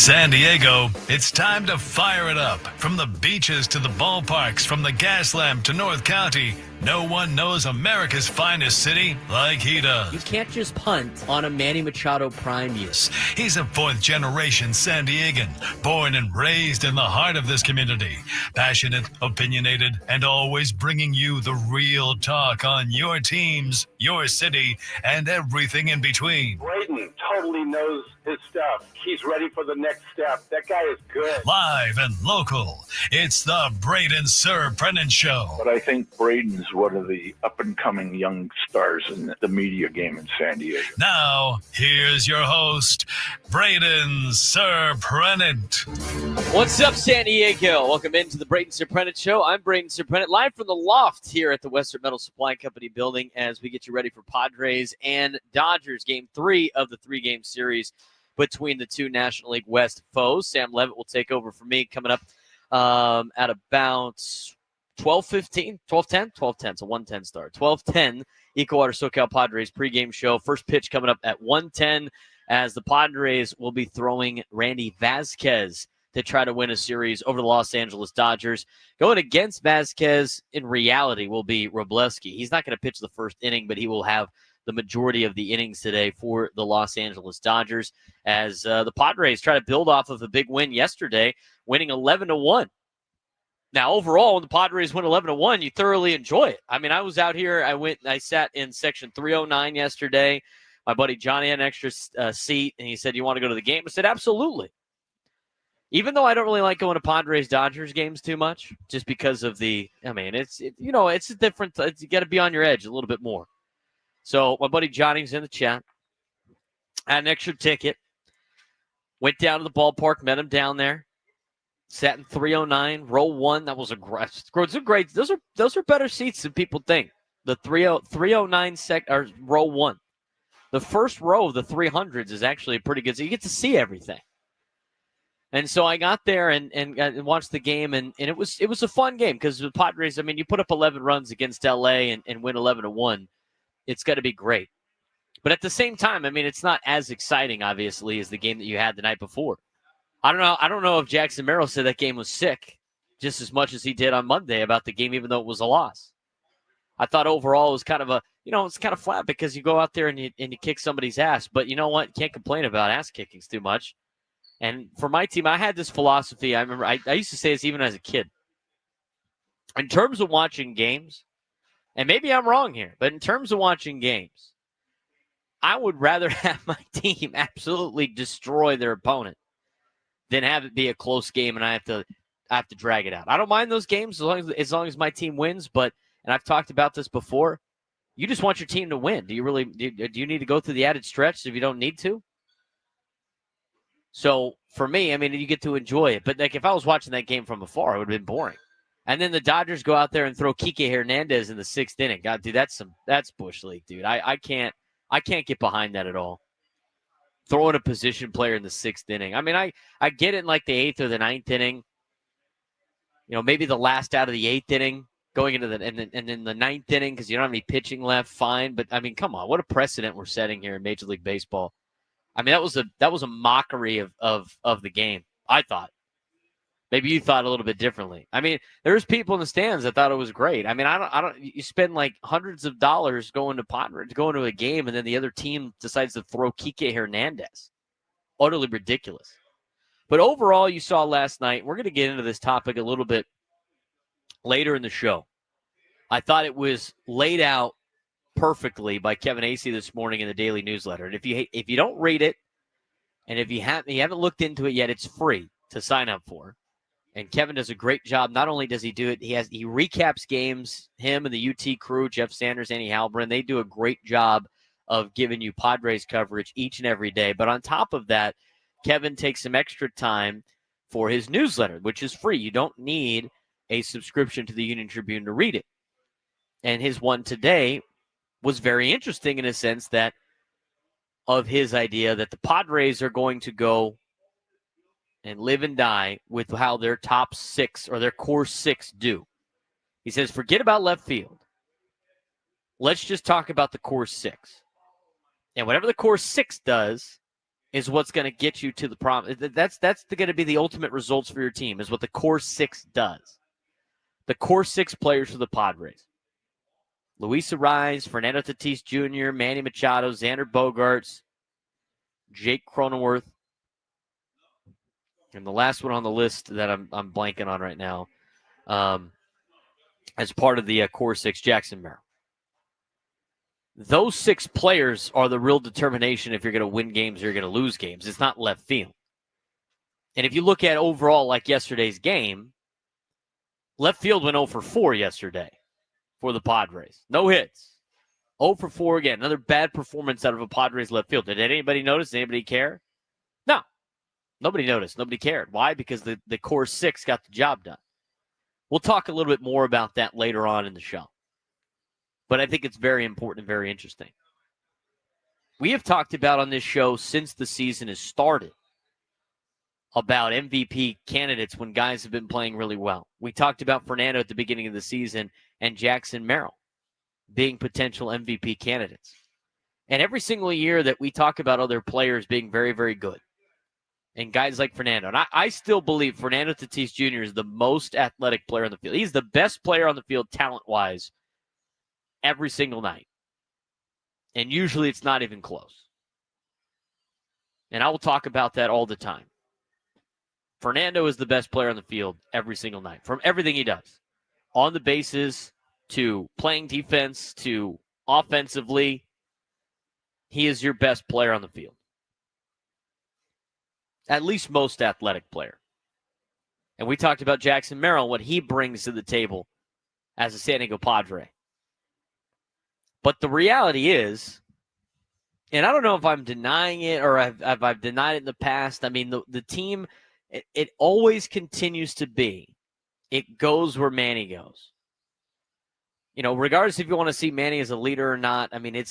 San Diego, it's time to fire it up. From the beaches to the ballparks, from the Gaslamp to North County, no one knows America's finest city like he does. You can't just punt on a Manny Machado prime year. He's a fourth-generation San Diegan, born and raised in the heart of this community. Passionate, opinionated, and always bringing you the real talk on your teams, your city, and everything in between. Braden totally knows his stuff. He's ready for the next step. That guy is good. Live and local, it's the Braden Surprenant Show. But I think Braden's one of the up-and-coming young stars in the media game in San Diego. Now, here's your host, Braden Surprenant. What's up, San Diego? Welcome into the Braden Surprenant Show. I'm Braden Surprenant, live from the Loft here at the Western Metal Supply Company building as we get you ready for Padres and Dodgers, Game 3 of the three-game series between the two National League West foes. Sam Levitt will take over for me coming up at about 12:10. It's a 1:10 start. 12:10, Ecowater SoCal Padres pregame show. First pitch coming up at 1:10 as the Padres will be throwing Randy Vasquez to try to win a series over the Los Angeles Dodgers. Going against Vasquez in reality will be Wroblewski. He's not going to pitch the first inning, but he will have the majority of the innings today for the Los Angeles Dodgers as the Padres try to build off of a big win yesterday, winning 11-1. Now, overall, when the Padres win 11-1, you thoroughly enjoy it. I mean, I was out here. I sat in section 309 yesterday. My buddy Johnny had an extra seat, and he said, "You want to go to the game?" I said, "Absolutely." Even though I don't really like going to Padres-Dodgers games too much, just because of it's a different. You got to be on your edge a little bit more. So my buddy Johnny's in the chat. Had an extra ticket. Went down to the ballpark, met him down there. Sat in 309, row one. That was a great. Those are better seats than people think. The 309 row one. The first row of the 300s is actually pretty good. So you get to see everything. And so I got there and watched the game, and it was a fun game because the Padres, you put up 11 runs against LA and win 11-1. It's got to be great. But at the same time, it's not as exciting, obviously, as the game that you had the night before. I don't know if Jackson Merrill said that game was sick just as much as he did on Monday about the game, even though it was a loss. I thought overall it was kind of it's kind of flat because you go out there and you kick somebody's ass. But you know what? You can't complain about ass kickings too much. And for my team, I had this philosophy. I remember I used to say this even as a kid. In terms of watching games, and maybe I'm wrong here, but in terms of watching games, I would rather have my team absolutely destroy their opponent than have it be a close game and I have to drag it out. I don't mind those games as long as my team wins, and I've talked about this before, you just want your team to win. Do you need to go through the added stretch if you don't need to? So for me, you get to enjoy it. But if I was watching that game from afar, it would have been boring. And then the Dodgers go out there and throw Kike Hernandez in the sixth inning. God, dude, that's Bush League, dude. I can't get behind that at all. Throwing a position player in the sixth inning. I get it in like the eighth or the ninth inning. Maybe the last out of the eighth inning, going into and then the ninth inning because you don't have any pitching left. Fine, but come on, what a precedent we're setting here in Major League Baseball. That was a mockery of the game. I thought. Maybe you thought a little bit differently. There's people in the stands that thought it was great. I don't. You spend like hundreds of dollars going to a game, and then the other team decides to throw Kike Hernandez. Utterly ridiculous. But overall, you saw last night. We're going to get into this topic a little bit later in the show. I thought it was laid out perfectly by Kevin Acee this morning in the daily newsletter. And if you don't read it, and if you haven't looked into it yet, it's free to sign up for. And Kevin does a great job. Not only does he do it, he recaps games. Him and the UT crew, Jeff Sanders, Annie Halbrin, they do a great job of giving you Padres coverage each and every day. But on top of that, Kevin takes some extra time for his newsletter, which is free. You don't need a subscription to the Union Tribune to read it. And his one today was very interesting in a sense that of his idea that the Padres are going to go and live and die with how their top six or their core six do. He says, forget about left field. Let's just talk about the core six. And whatever the core six does, is what's going to get you to the prom. That's going to be the ultimate results for your team, is what the core six does. The core six players for the Padres: Luis Arraez, Fernando Tatis Jr., Manny Machado, Xander Bogaerts, Jake Cronenworth, and the last one on the list that I'm blanking on right now, as part of the core six, Jackson Merrill. Those six players are the real determination if you're going to win games or you're going to lose games. It's not left field. And if you look at overall, like yesterday's game, left field went 0 for 4 yesterday for the Padres. No hits. 0 for 4 again. Another bad performance out of a Padres left field. Did anybody notice? Did anybody care? No. Nobody noticed. Nobody cared. Why? Because the core six got the job done. We'll talk a little bit more about that later on in the show. But I think it's very important and very interesting. We have talked about on this show since the season has started about MVP candidates when guys have been playing really well. We talked about Fernando at the beginning of the season and Jackson Merrill being potential MVP candidates. And every single year that we talk about other players being very, very good, and guys like Fernando, and I still believe Fernando Tatis Jr. is the most athletic player on the field. He's the best player on the field talent-wise every single night. And usually it's not even close. And I will talk about that all the time. Fernando is the best player on the field every single night from everything he does. On the bases, to playing defense, to offensively, he is your best player on the field. At least most athletic player. And we talked about Jackson Merrill, what he brings to the table as a San Diego Padre. But the reality is, and I don't know if I'm denying it or if I've denied it in the past. I mean, the team, it always continues to be, it goes where Manny goes. You know, regardless if you want to see Manny as a leader or not, I mean,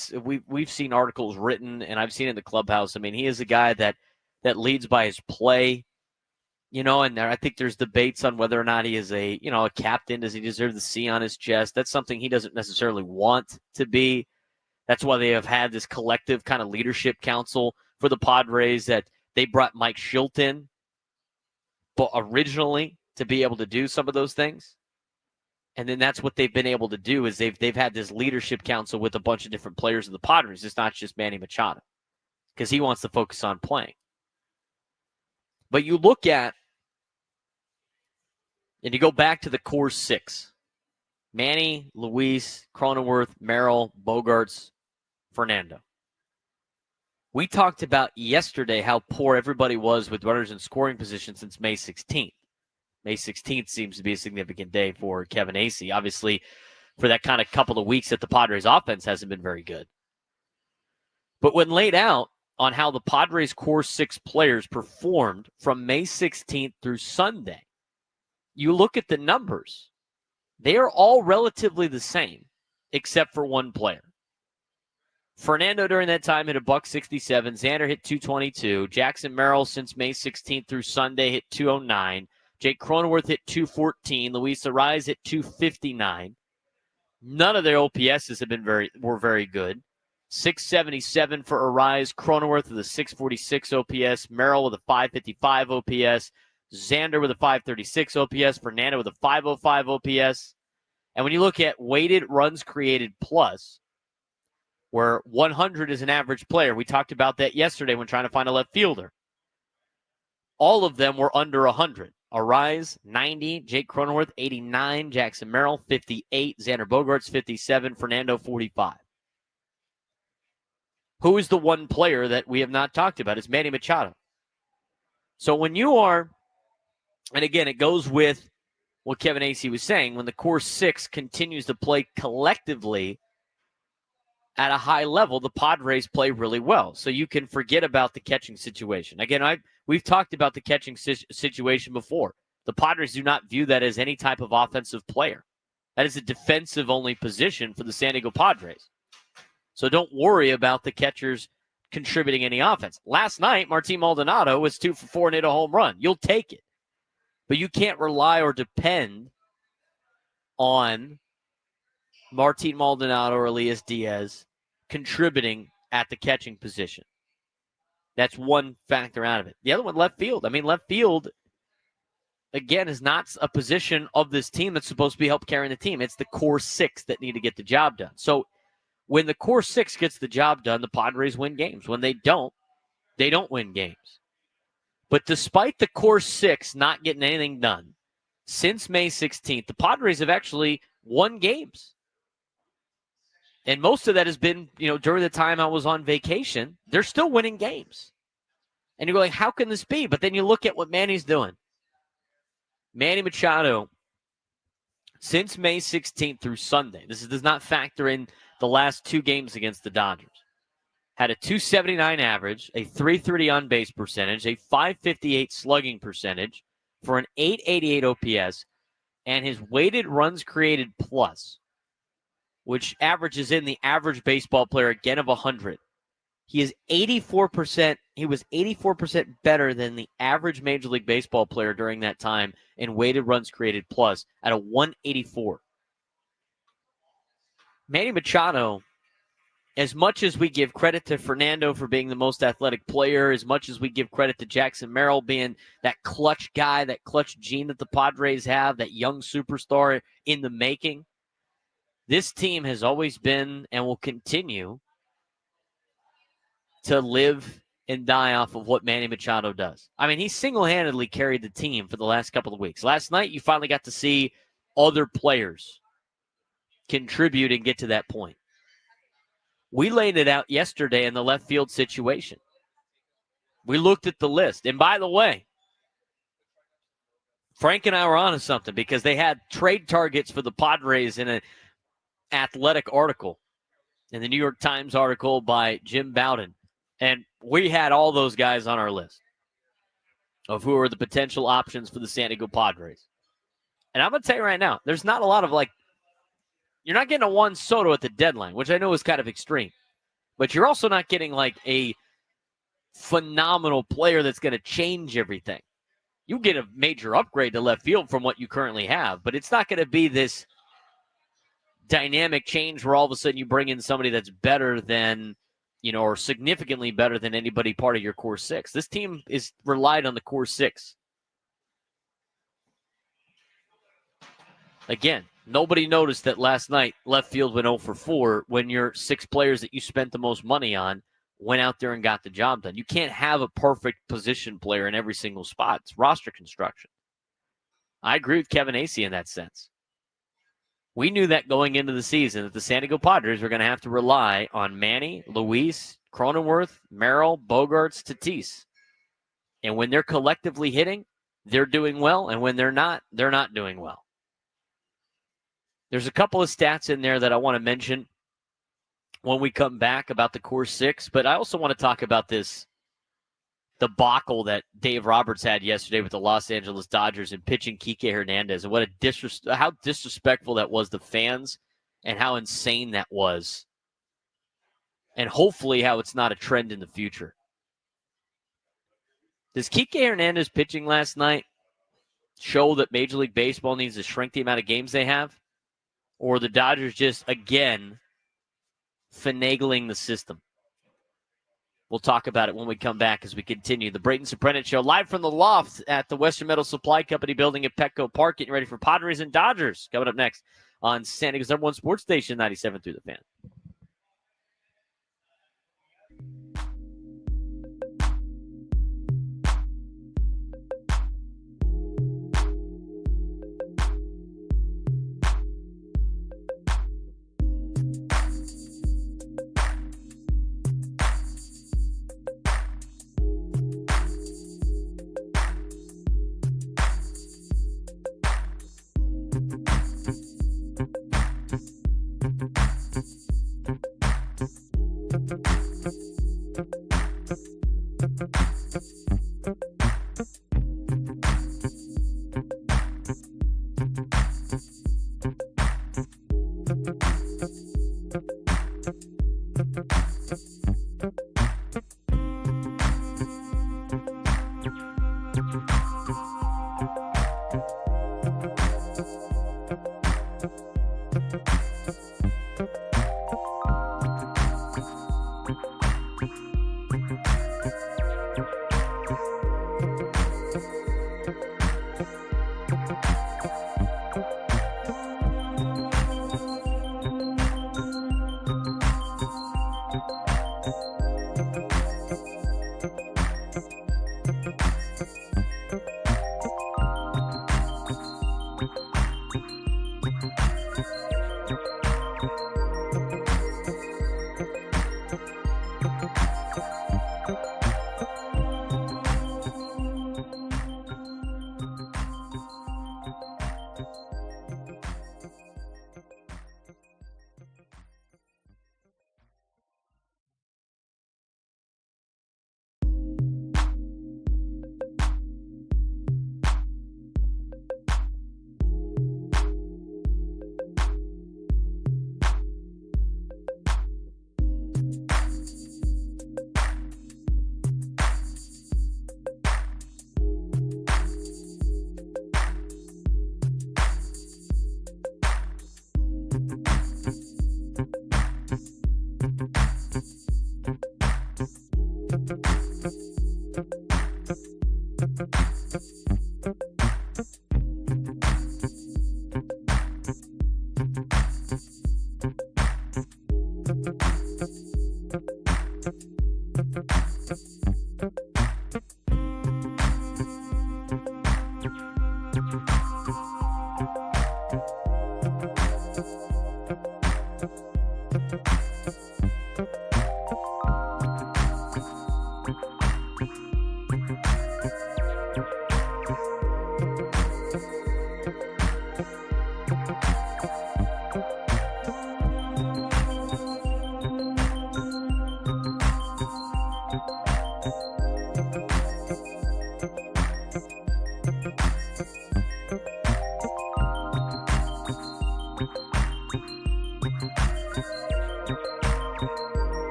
we've seen articles written, and I've seen it in the clubhouse. I mean, he is a guy that leads by his play, you know, and I think there's debates on whether or not he is a captain. Does he deserve the C on his chest? That's something he doesn't necessarily want to be. That's why they have had this collective kind of leadership council for the Padres, that they brought Mike Schilt in, but originally to be able to do some of those things. And then that's what they've been able to do, is they've had this leadership council with a bunch of different players of the Padres. It's not just Manny Machado, because he wants to focus on playing. But you look at, and you go back to the core six: Manny, Luis, Cronenworth, Merrill, Bogaerts, Fernando. We talked about yesterday how poor everybody was with runners in scoring position since May 16th. May 16th seems to be a significant day for Kevin Acee. Obviously, for that kind of couple of weeks that the Padres offense hasn't been very good. But when laid out on how the Padres core six players performed from May 16th through Sunday, you look at the numbers. They are all relatively the same, except for one player. Fernando during that time hit $167. Xander hit .222. Jackson Merrill since May 16th through Sunday hit .209. Jake Cronenworth hit .214. Luis Arraez hit .259. None of their OPSs were very good. 677 for Arraez. Cronenworth with a 646 OPS. Merrill with a 555 OPS. Xander with a 536 OPS. Fernando with a 505 OPS. And when you look at weighted runs created plus, where 100 is an average player, we talked about that yesterday when trying to find a left fielder. All of them were under 100. Arraez, 90. Jake Cronenworth, 89. Jackson Merrill, 58. Xander Bogaerts, 57. Fernando, 45. Who is the one player that we have not talked about? It's Manny Machado. So when you are, and again, it goes with what Kevin Acee was saying, when the core six continues to play collectively at a high level, the Padres play really well. So you can forget about the catching situation. Again, we've talked about the catching situation before. The Padres do not view that as any type of offensive player. That is a defensive-only position for the San Diego Padres. So don't worry about the catchers contributing any offense. Last night, Martin Maldonado was 2 for 4 and hit a home run. You'll take it. But you can't rely or depend on Martin Maldonado or Elias Diaz contributing at the catching position. That's one factor out of it. The other one, left field. I mean, left field, again, is not a position of this team that's supposed to be help carrying the team. It's the core six that need to get the job done. So when the core six gets the job done, the Padres win games. When they don't win games. But despite the core six not getting anything done, since May 16th, the Padres have actually won games. And most of that has been, during the time I was on vacation, they're still winning games. And you're like, how can this be? But then you look at what Manny's doing. Manny Machado, since May 16th through Sunday, this does not factor in the last two games against the Dodgers, had a 279 average, a 330 on base percentage, a 558 slugging percentage for an 888 OPS, and his weighted runs created plus, which averages in the average baseball player again of 100. He is 84%. He was 84% better than the average Major League Baseball player during that time in weighted runs created plus at a 184. Manny Machado, as much as we give credit to Fernando for being the most athletic player, as much as we give credit to Jackson Merrill being that clutch guy, that clutch gene that the Padres have, that young superstar in the making, this team has always been and will continue to live and die off of what Manny Machado does. I mean, he single-handedly carried the team for the last couple of weeks. Last night, you finally got to see other players contribute and get to that point. We laid it out yesterday in the left field situation. We looked at the list. And by the way, Frank and I were on to something because they had trade targets for the Padres in an athletic article, in the New York Times article by Jim Bowden. And we had all those guys on our list of who are the potential options for the San Diego Padres. And I'm going to tell you right now, there's not a lot of you're not getting a Juan Soto at the deadline, which I know is kind of extreme. But you're also not getting a phenomenal player that's going to change everything. You get a major upgrade to left field from what you currently have, but it's not going to be this dynamic change where all of a sudden you bring in somebody that's better than, or significantly better than anybody part of your core six. This team is relied on the core six. Again, nobody noticed that last night left field went 0 for 4 when your six players that you spent the most money on went out there and got the job done. You can't have a perfect position player in every single spot. It's roster construction. I agree with Kevin Acee in that sense. We knew that going into the season that the San Diego Padres were going to have to rely on Manny, Luis, Cronenworth, Merrill, Bogarts, Tatis. And when they're collectively hitting, they're doing well. And when they're not doing well. There's a couple of stats in there that I want to mention when we come back about the core six, but I also want to talk about this debacle that Dave Roberts had yesterday with the Los Angeles Dodgers and pitching Kike Hernandez, and what how disrespectful that was to fans and how insane that was, and hopefully how it's not a trend in the future. Does Kike Hernandez pitching last night show that Major League Baseball needs to shrink the amount of games they have? Or the Dodgers just, again, finagling the system? We'll talk about it when we come back as we continue. The Braden Surprenant Show, live from the Loft at the Western Metal Supply Company building at Petco Park. Getting ready for Padres and Dodgers. Coming up next on San Diego's #1 sports station, 97 through the Fan.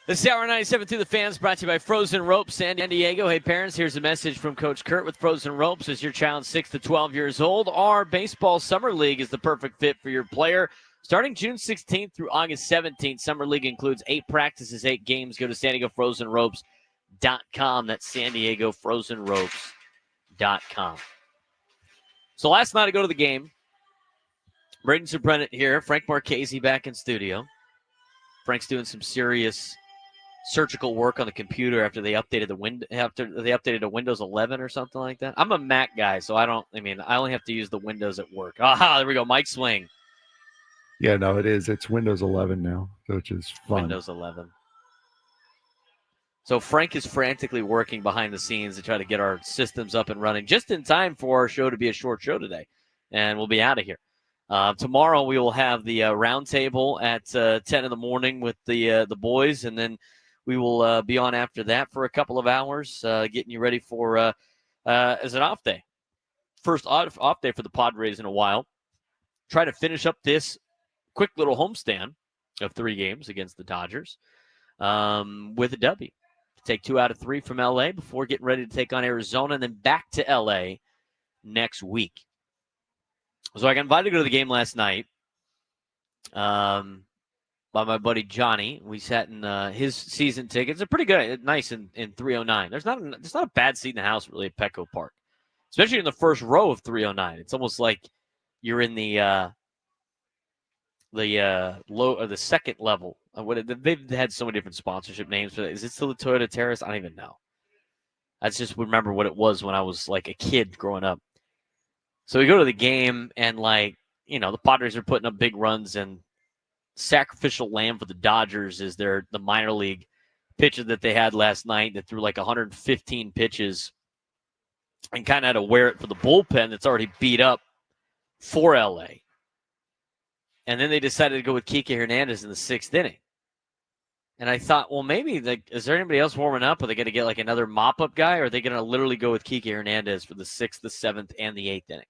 This is Hour 97 through the Fans, brought to you by Frozen Ropes San Diego. Hey, parents, here's a message from Coach Kurt with Frozen Ropes. As your child 6 to 12 years old, our Baseball Summer League is the perfect fit for your player. Starting June 16th through August 17th, Summer League includes 8 practices, 8 games. Go to SanDiegoFrozenRopes.com. That's SanDiegoFrozenRopes.com. So last night I go to the game. Braden Surprenant here. Frank Marchese back in studio. Frank's doing some serious surgical work on the computer after they updated to Windows 11 or something like that. I'm a Mac guy, so I only have to use the Windows at work. Aha, there we go. Mike swing. Yeah, no, it is. It's Windows 11 now, which is fun. Windows 11. So Frank is frantically working behind the scenes to try to get our systems up and running just in time for our show to be a short show today. And we'll be out of here. Tomorrow we will have the roundtable at 10 in the morning with the boys, and then we will be on after that for a couple of hours, getting you ready for as an off day. First off day for the Padres in a while. Try to finish up this quick little homestand of 3 games against the Dodgers with a W. Take 2 out of 3 from LA before getting ready to take on Arizona and then back to LA next week. So I got invited to go to the game last night by my buddy Johnny. We sat in his season tickets. They're pretty good, nice in 309. There's not a bad seat in the house really at Petco Park, especially in the first row of 309. It's almost like you're in the low or the second level. They've had so many different sponsorship names. But is it still the Toyota Terrace? I don't even know. I just remember what it was when I was like a kid growing up. So we go to the game, and the Padres are putting up big runs, and sacrificial lamb for the Dodgers is the minor league pitcher that they had last night that threw like 115 pitches and kind of had to wear it for the bullpen that's already beat up for LA. And then they decided to go with Kike Hernandez in the 6th inning. And I thought, well, maybe is there anybody else warming up? Are they going to get like another mop-up guy, or are they going to literally go with Kike Hernandez for the 6th, the 7th, and the 8th inning?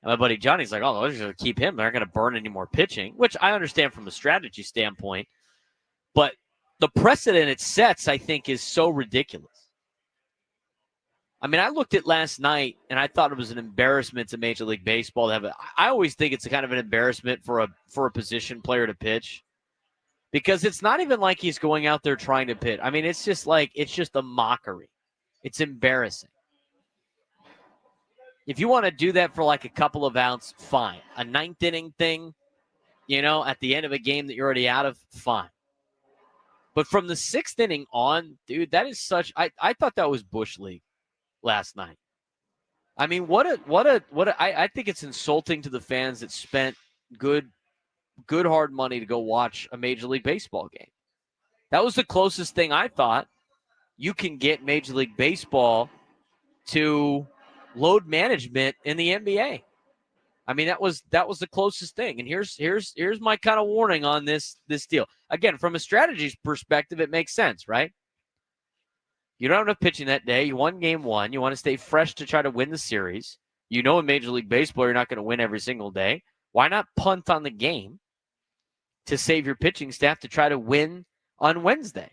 And my buddy Johnny's like, oh, they're just going to keep him. They're not going to burn any more pitching, which I understand from a strategy standpoint. But the precedent it sets, I think, is so ridiculous. I mean, I looked at last night, and I thought it was an embarrassment to Major League Baseball to have I always think it's a kind of an embarrassment for a position player to pitch, because it's not even like he's going out there trying to pitch. I mean, it's just a mockery. It's embarrassing. If you want to do that for like a couple of outs, fine. A 9th inning thing, at the end of a game that you're already out of, fine. But from the 6th inning on, dude, that is such. I thought that was Bush League last night. I mean, I think it's insulting to the fans that spent good hard money to go watch a Major League Baseball game. That was the closest thing I thought you can get Major League Baseball to load management in the NBA. I mean, that was the closest thing. And here's my kind of warning on this deal. Again, from a strategy perspective, it makes sense, right? You don't have enough pitching that day. You won game 1. You want to stay fresh to try to win the series. In Major League Baseball, you're not going to win every single day. Why not punt on the game to save your pitching staff to try to win on Wednesday?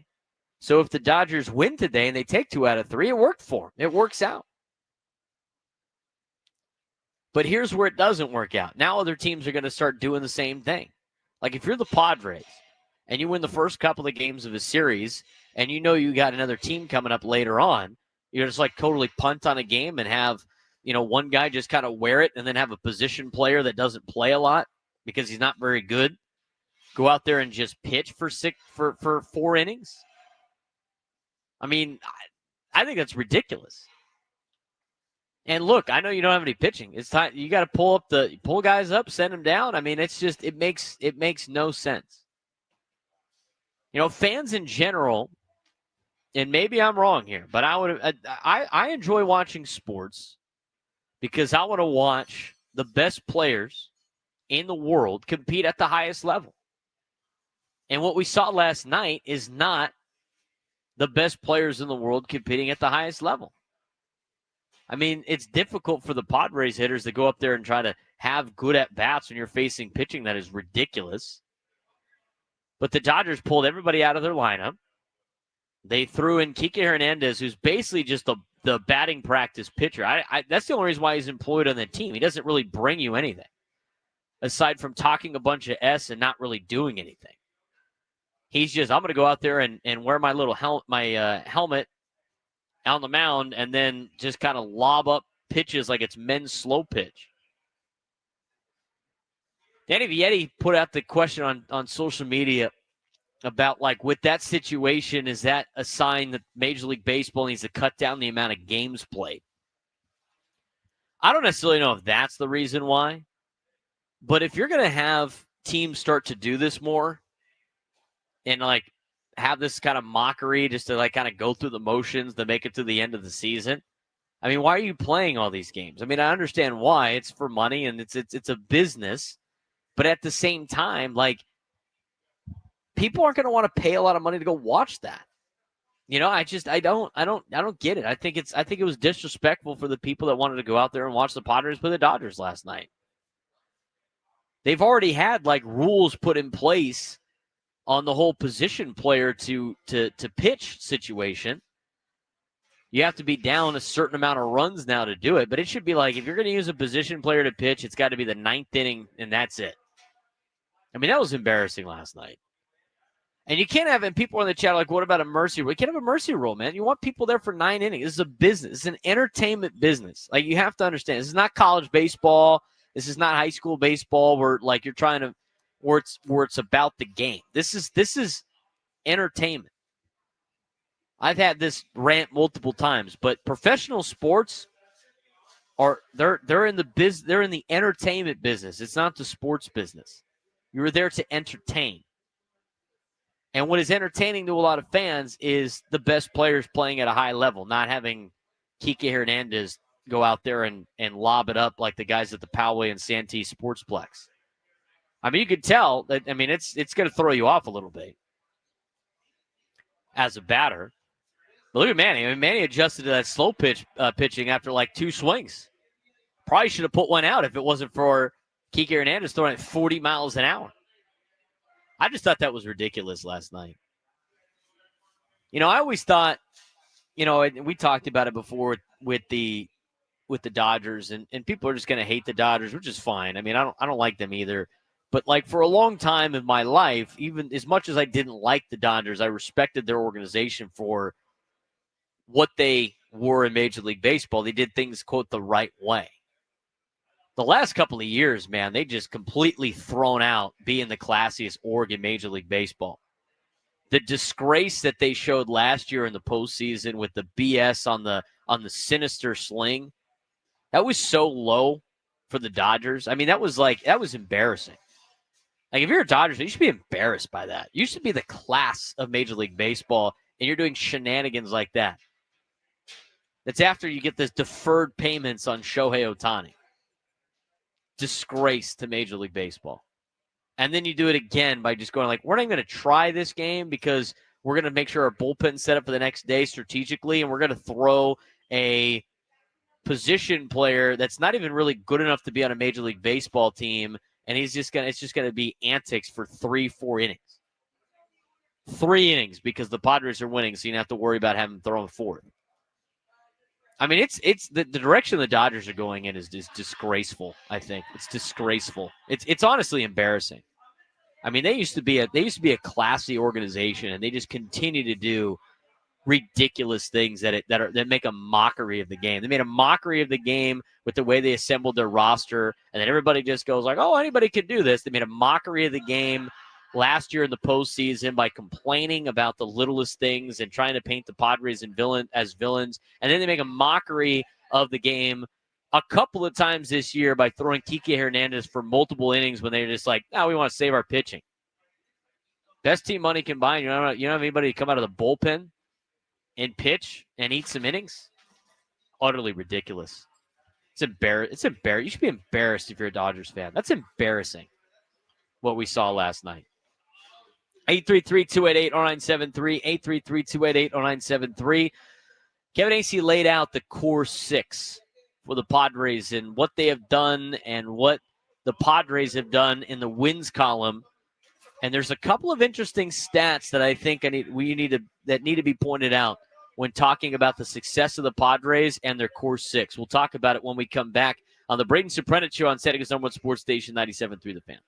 So if the Dodgers win today and they take 2 out of 3, it worked for them. It works out. But here's where it doesn't work out. Now other teams are going to start doing the same thing. Like if you're the Padres and you win the first couple of games of a series and you got another team coming up later on, you're just like totally punt on a game and have, one guy just kind of wear it and then have a position player that doesn't play a lot because he's not very good go out there and just pitch for 4 innings. I mean, I think that's ridiculous. And look, I know you don't have any pitching. It's time you got to pull guys up, send them down. I mean, it's just it makes no sense. Fans in general, and maybe I'm wrong here, but I enjoy watching sports because I want to watch the best players in the world compete at the highest level. And what we saw last night is not the best players in the world competing at the highest level. I mean, it's difficult for the Padres hitters to go up there and try to have good at-bats when you're facing pitching that is ridiculous. But the Dodgers pulled everybody out of their lineup. They threw in Kike Hernandez, who's basically just the batting practice pitcher. That's the only reason why he's employed on the team. He doesn't really bring you anything, aside from talking a bunch of S and not really doing anything. He's just, I'm going to go out there and wear my little helmet on the mound and then just kind of lob up pitches like it's men's slow pitch. Danny Vietti put out the question on social media about, like, with that situation, is that a sign that Major League Baseball needs to cut down the amount of games played? I don't necessarily know if that's the reason why, but if you're going to have teams start to do this more and, like, have this kind of mockery just to, like, kind of go through the motions to make it to the end of the season, I mean, why are you playing all these games? I mean, I understand why. It's for money and it's a business. But at the same time, like, people aren't going to want to pay a lot of money to go watch that. You know, I don't get it. I think it was disrespectful for the people that wanted to go out there and watch the Padres play the Dodgers last night. They've already had like rules put in place on the whole position player to pitch situation. You have to be down a certain amount of runs now to do it, but it should be like, if you're going to use a position player to pitch, it's got to be the 9th inning, and that's it. I mean, that was embarrassing last night. And you can't have, and people in the chat are like, what about a mercy rule? You can't have a mercy rule, man. You want people there for 9 innings. This is a business. It's an entertainment business. Like, you have to understand, this is not college baseball. This is not high school baseball where, like, you're trying to, where it's about the game. This is entertainment. I've had this rant multiple times, but professional sports they're in the entertainment business. It's not the sports business. You're there to entertain. And what is entertaining to a lot of fans is the best players playing at a high level, not having Kike Hernandez go out there and lob it up like the guys at the Poway and Santee Sportsplex. I mean, you could tell that, I mean, it's going to throw you off a little bit as a batter. But look at Manny. I mean, Manny adjusted to that slow pitching after like 2 swings. Probably should have put one out if it wasn't for Kike Hernandez throwing at 40 miles an hour. I just thought that was ridiculous last night. You know, I always thought, you know, and we talked about it before with the Dodgers, and people are just going to hate the Dodgers, which is fine. I mean, I don't like them either. But, like, for a long time in my life, even as much as I didn't like the Dodgers, I respected their organization for what they were in Major League Baseball. They did things, quote, the right way. The last couple of years, man, they just completely thrown out being the classiest org in Major League Baseball. The disgrace that they showed last year in the postseason with the BS on the sinister sling, that was so low for the Dodgers. I mean, that was embarrassing. Like, if you're a Dodgers, you should be embarrassed by that. You should be the class of Major League Baseball, and you're doing shenanigans like that. That's after you get this deferred payments on Shohei Ohtani. Disgrace to Major League Baseball. And then you do it again by just going like, we're not even going to try this game because we're going to make sure our bullpen's set up for the next day strategically, and we're going to throw a position player that's not even really good enough to be on a Major League Baseball team, and it's just going to be antics for 3-4 innings. 3 innings because the Padres are winning, so you don't have to worry about having thrown 4. I mean, it's the direction the Dodgers are going in is disgraceful. I think it's disgraceful. It's honestly embarrassing. I mean, they used to be a classy organization, and they just continue to do ridiculous things that make a mockery of the game. They made a mockery of the game with the way they assembled their roster, and then everybody just goes like, "Oh, anybody can do this." They made a mockery of the game last year in the postseason by complaining about the littlest things and trying to paint the Padres as villains. And then they make a mockery of the game a couple of times this year by throwing Kike Hernandez for multiple innings when they're just like, we want to save our pitching. Best team money can buy. You don't have anybody come out of the bullpen and pitch and eat some innings. Utterly ridiculous. It's embarrassing. You should be embarrassed if you're a Dodgers fan. That's embarrassing what we saw last night. 833-288-0973, 833-288-0973. Kevin Acee laid out the core 6 for the Padres and what they have done and what the Padres have done in the wins column. And there's a couple of interesting stats that I think that need to be pointed out when talking about the success of the Padres and their core 6. We'll talk about it when we come back on the Braden Surprenant Show on San Diego's #1 sports station, 97.3 The Fan.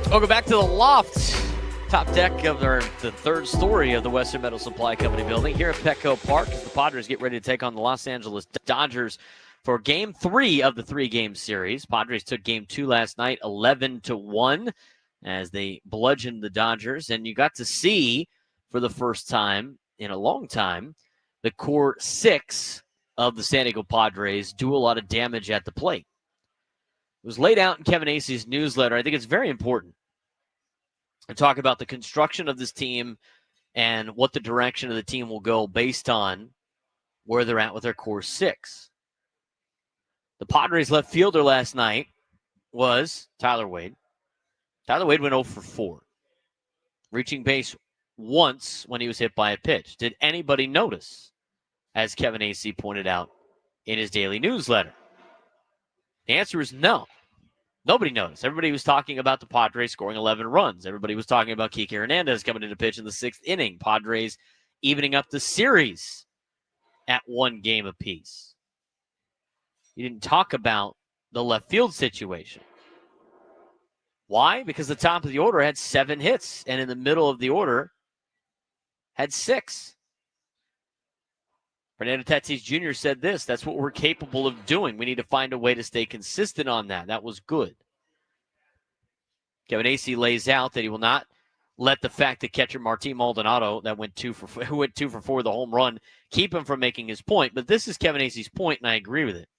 Welcome back to the Loft, top deck of the third story of the Western Metal Supply Company building here at Petco Park as the Padres get ready to take on the Los Angeles Dodgers for Game 3 of the 3-game series. Padres took Game 2 last night, 11-1, as they bludgeoned the Dodgers. And you got to see, for the first time in a long time, the core 6 of the San Diego Padres do a lot of damage at the plate. It was laid out in Kevin Acey's newsletter. I think it's very important to talk about the construction of this team and what the direction of the team will go based on where they're at with their core 6. The Padres left fielder last night was Tyler Wade. Tyler Wade went 0 for 4, reaching base once when he was hit by a pitch. Did anybody notice, as Kevin Acey pointed out in his daily newsletter? The answer is no. Nobody noticed. Everybody was talking about the Padres scoring 11 runs. Everybody was talking about Kike Hernandez coming into pitch in the 6th inning. Padres evening up the series at 1 game apiece. You didn't talk about the left field situation. Why? Because the top of the order had 7 hits, and in the middle of the order had 6. Fernando Tatis Jr. said this: that's what we're capable of doing. We need to find a way to stay consistent on that. That was good. Kevin Acey lays out that he will not let the fact that catcher Martin Maldonado, who went 2 for 4 the home run, keep him from making his point. But this is Kevin Acey's point, and I agree with it.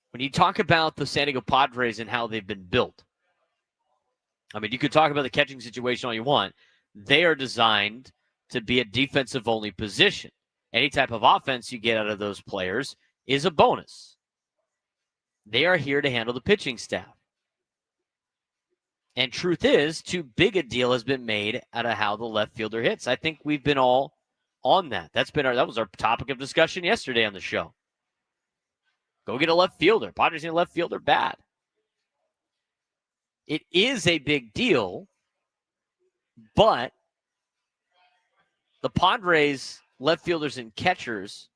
When you talk about the San Diego Padres and how they've been built, I mean, you could talk about the catching situation all you want. They are designed to be a defensive-only position. Any type of offense you get out of those players is a bonus. They are here to handle the pitching staff. And truth is, too big a deal has been made out of how the left fielder hits. I think we've been all on that. That was our topic of discussion yesterday on the show. Go get a left fielder. Padres need a left fielder bad. It is a big deal But the Padres left fielders and catchers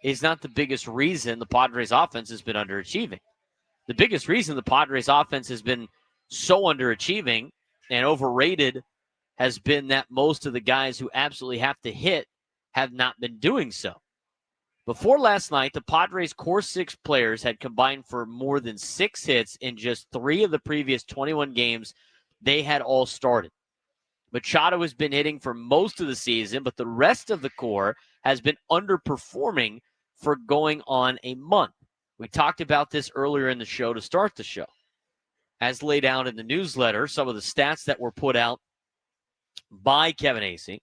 is not the biggest reason the Padres offense has been underachieving. The biggest reason the Padres offense has been so underachieving and overrated has been that most of the guys who absolutely have to hit have not been doing so. Before last night, the Padres' core 6 players had combined for more than 6 hits in just 3 of the previous 21 games they had all started. Machado has been hitting for most of the season, but the rest of the core has been underperforming for going on a month. We talked about this earlier in the show to start the show. As laid out in the newsletter, some of the stats that were put out by Kevin Acee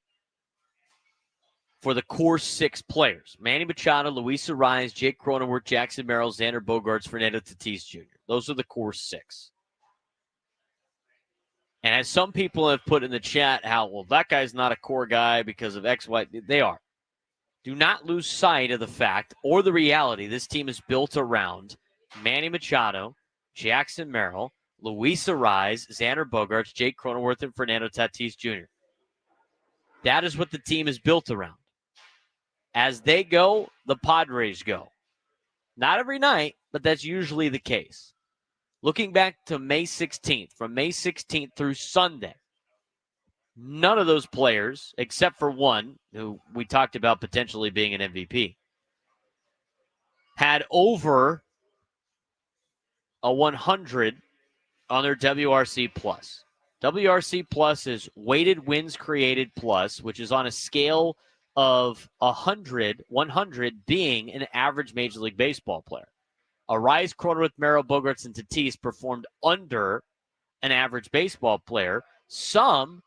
for the core 6 players: Manny Machado, Luis Arraez, Jake Cronenworth, Jackson Merrill, Xander Bogaerts, Fernando Tatis Jr. Those are the core 6. And as some people have put in the chat how, well, that guy's not a core guy because of X, Y, they are. Do not lose sight of the fact or the reality this team is built around Manny Machado, Jackson Merrill, Luis Arraez, Xander Bogaerts, Jake Cronenworth, and Fernando Tatis Jr. That is what the team is built around. As they go, the Padres go. Not every night, but that's usually the case. Looking back to May 16th, from May 16th through Sunday, none of those players, except for one, who we talked about potentially being an MVP, had over a 100 on their WRC+. WRC Plus is weighted wins created plus, which is on a scale of 100 being an average Major League Baseball player. Arraez, Cronenworth, Merrill, Bogaerts, and Tatis performed under an average baseball player. Some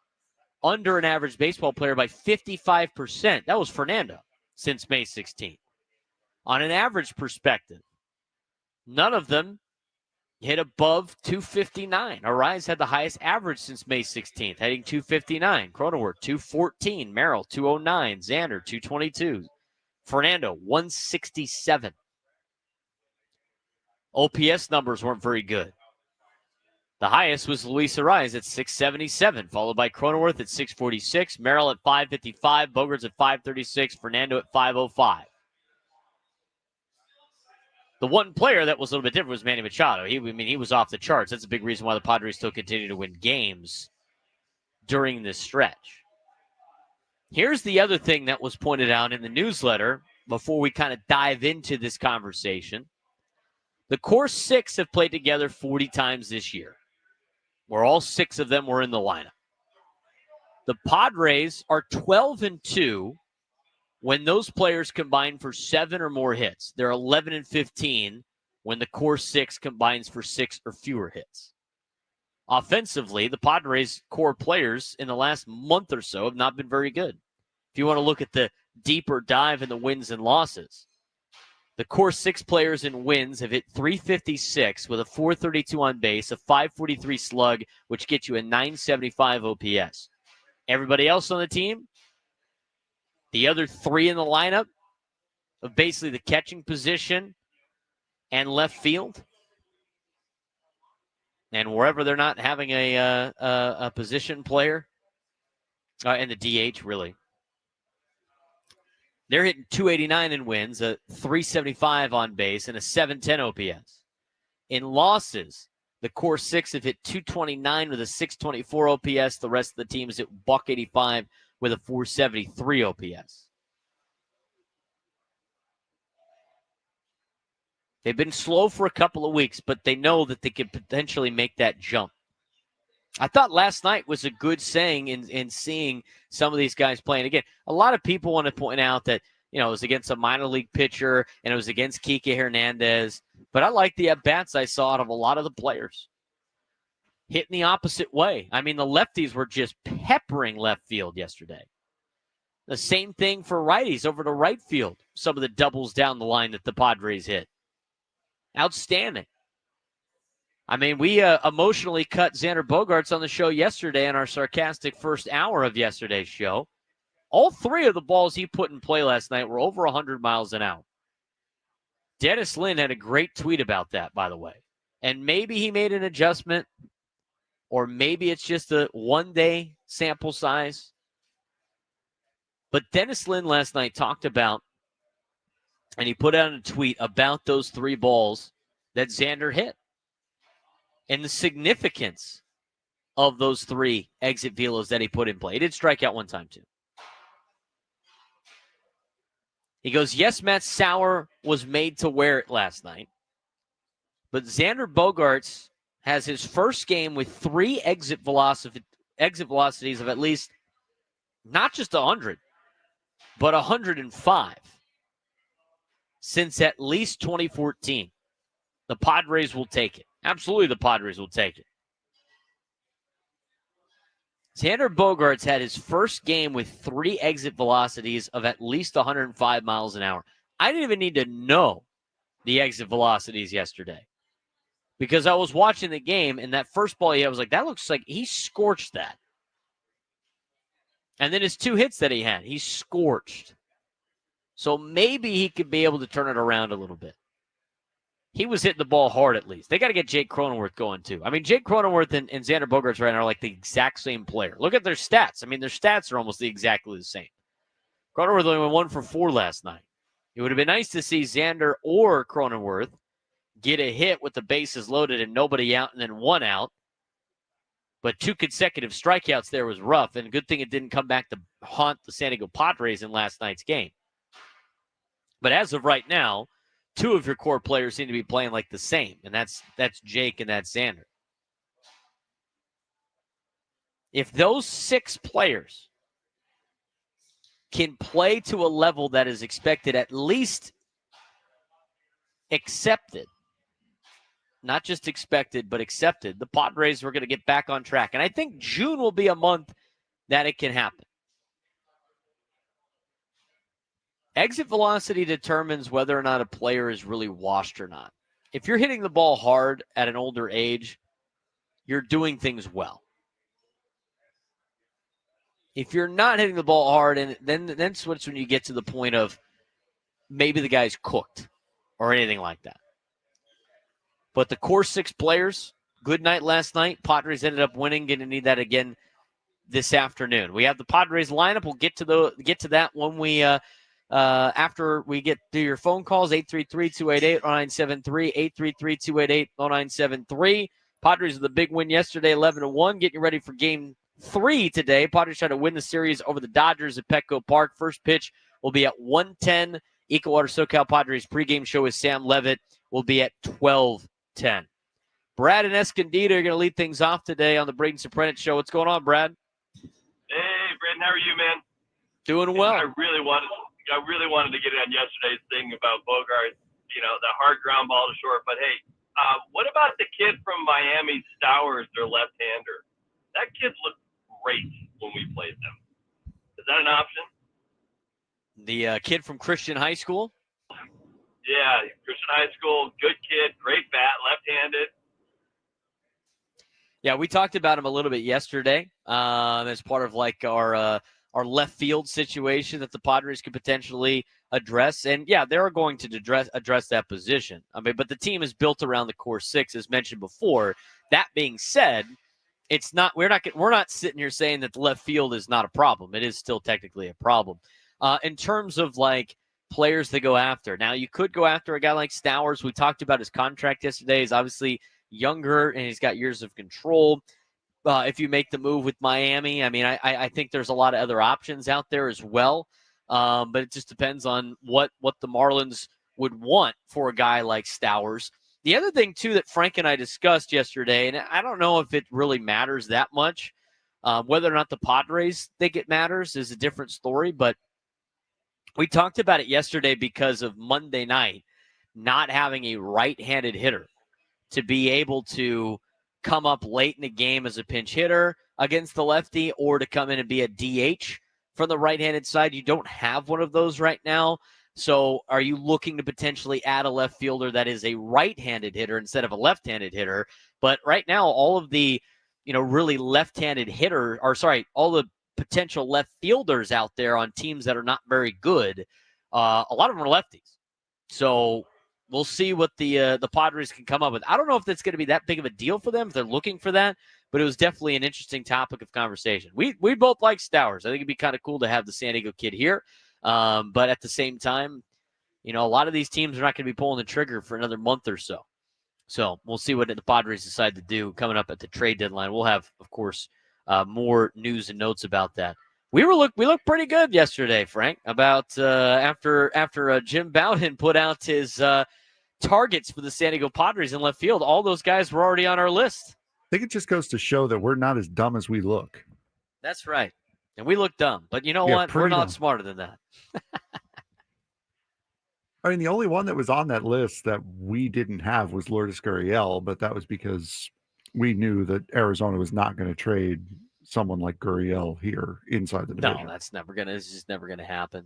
under an average baseball player by 55%. That was Fernando since May 16th. On an average perspective, none of them hit above 259. Arraez had the highest average since May 16th, hitting 259. Cronenworth, 214. Merrill, 209. Xander, 222. Fernando, 167. OPS numbers weren't very good. The highest was Luis Arraez at 677, followed by Cronenworth at 646, Merrill at 555, Bogaerts at 536, Fernando at 505. The one player that was a little bit different was Manny Machado. He was off the charts. That's a big reason why the Padres still continue to win games during this stretch. Here's the other thing that was pointed out in the newsletter before we kind of dive into this conversation. The core 6 have played together 40 times this year, where all 6 of them were in the lineup. The Padres are 12-2 when those players combine for 7 or more hits. They're 11-15 when the core 6 combines for 6 or fewer hits. Offensively, the Padres' core players in the last month or so have not been very good. If you want to look at the deeper dive in the wins and losses, the core 6 players in wins have hit 356 with a 432 on base, a 543 slug, which gets you a 975 OPS. Everybody else on the team, the other 3 in the lineup of basically the catching position and left field, and wherever they're not having a position player, and the DH really, they're hitting 289 in wins, a 375 on base, and a 710 OPS. In losses, the core 6 have hit 229 with a 624 OPS. The rest of the team is at $185 with a 473 OPS. They've been slow for a couple of weeks, but they know that they could potentially make that jump. I thought last night was a good saying in seeing some of these guys playing. Again, a lot of people want to point out that, it was against a minor league pitcher and it was against Kike Hernandez. But I like the at-bats I saw out of a lot of the players. Hitting the opposite way. I mean, the lefties were just peppering left field yesterday. The same thing for righties over to right field. Some of the doubles down the line that the Padres hit. Outstanding. I mean, we emotionally cut Xander Bogaerts on the show yesterday in our sarcastic first hour of yesterday's show. All 3 of the balls he put in play last night were over 100 miles an hour. Dennis Lin had a great tweet about that, by the way. And maybe he made an adjustment, or maybe it's just a one-day sample size. But Dennis Lin last night talked about, and he put out a tweet about those 3 balls that Xander hit and the significance of those 3 exit velos that he put in play. He did strike out one time, too. He goes, yes, Matt Sauer was made to wear it last night, but Xander Bogaerts has his first game with 3 exit velocities of at least not just 100, but 105 since at least 2014. The Padres will take it. Absolutely, the Padres will take it. Xander Bogaerts had his first game with 3 exit velocities of at least 105 miles an hour. I didn't even need to know the exit velocities yesterday because I was watching the game, and that first ball I was like, that looks like he scorched that. And then his 2 hits that he had, he scorched. So maybe he could be able to turn it around a little bit. He was hitting the ball hard at least. They got to get Jake Cronenworth going too. I mean, Jake Cronenworth and Xander Bogaerts right now are like the exact same player. Look at their stats. I mean, their stats are almost exactly the same. Cronenworth only went 1 for 4 last night. It would have been nice to see Xander or Cronenworth get a hit with the bases loaded and nobody out and then 1 out. But 2 consecutive strikeouts there was rough, and good thing it didn't come back to haunt the San Diego Padres in last night's game. But as of right now, 2 of your core players seem to be playing like the same, and that's Jake and that's Xander. If those 6 players can play to a level that is expected, at least accepted, not just expected, but accepted, the Padres were going to get back on track. And I think June will be a month that it can happen. Exit velocity determines whether or not a player is really washed or not. If you're hitting the ball hard at an older age, you're doing things well. If you're not hitting the ball hard, and then switch when you get to the point of maybe the guy's cooked or anything like that. But the core 6 players, good night last night. Padres ended up winning. Going to need that again this afternoon. We have the Padres lineup. We'll get to that when we after we get through your phone calls. 833-288-0973, 833-288-0973. Padres with the big win yesterday, 11-1. Getting ready for game 3 today. Padres trying to win the series over the Dodgers at Petco Park. First pitch will be at 1:10. EcoWater SoCal Padres pregame show with Sam Levitt will be at 12:10. Brad and Escondido are going to lead things off today on the Braden Surprenant Show. What's going on, Brad? Hey, Braden, how are you, man? Doing well. I really wanted to get in on yesterday's thing about Bogaerts, the hard ground ball to short. But hey, what about the kid from Miami, Stowers, their left-hander? That kid looked great when we played them. Is that an option? The kid from Christian High School? Yeah, Christian High School, good kid, great bat, left-handed. Yeah, we talked about him a little bit yesterday as part of like our left field situation that the Padres could potentially address. And yeah, they're going to address that position. I mean, but the team is built around the core 6, as mentioned before. That being said, it's not. We're not sitting here saying that the left field is not a problem. It is still technically a problem. In terms of like players to go after. Now, you could go after a guy like Stowers. We talked about his contract yesterday. He's obviously younger and he's got years of control. If you make the move with Miami, I mean, I think there's a lot of other options out there as well. But it just depends on what the Marlins would want for a guy like Stowers. The other thing, too, that Frank and I discussed yesterday, and I don't know if it really matters that much, whether or not the Padres think it matters is a different story, but we talked about it yesterday because of Monday night not having a right-handed hitter to be able to come up late in the game as a pinch hitter against the lefty or to come in and be a DH from the right-handed side. You don't have one of those right now. So are you looking to potentially add a left fielder that is a right-handed hitter instead of a left-handed hitter? But right now, all of the, really left-handed hitter, all the potential left fielders out there on teams that are not very good, a lot of them are lefties. So we'll see what the Padres can come up with. I don't know if that's going to be that big of a deal for them if they're looking for that, but it was definitely an interesting topic of conversation. We both like Stowers. I think it'd be kind of cool to have the San Diego kid here. But at the same time, a lot of these teams are not going to be pulling the trigger for another month or so. So we'll see what the Padres decide to do coming up at the trade deadline. We'll have, of course, more news and notes about that. We looked pretty good yesterday, Frank, about after Jim Bowden put out his targets for the San Diego Padres in left field. All those guys were already on our list. I think it just goes to show that we're not as dumb as we look. That's right. And we look dumb. But you know what? We're not dumb. Smarter than that. I mean, the only one that was on that list that we didn't have was Lourdes Gurriel, but that was because we knew that Arizona was not going to trade someone like Gurriel here inside the division. No, it's just never gonna happen.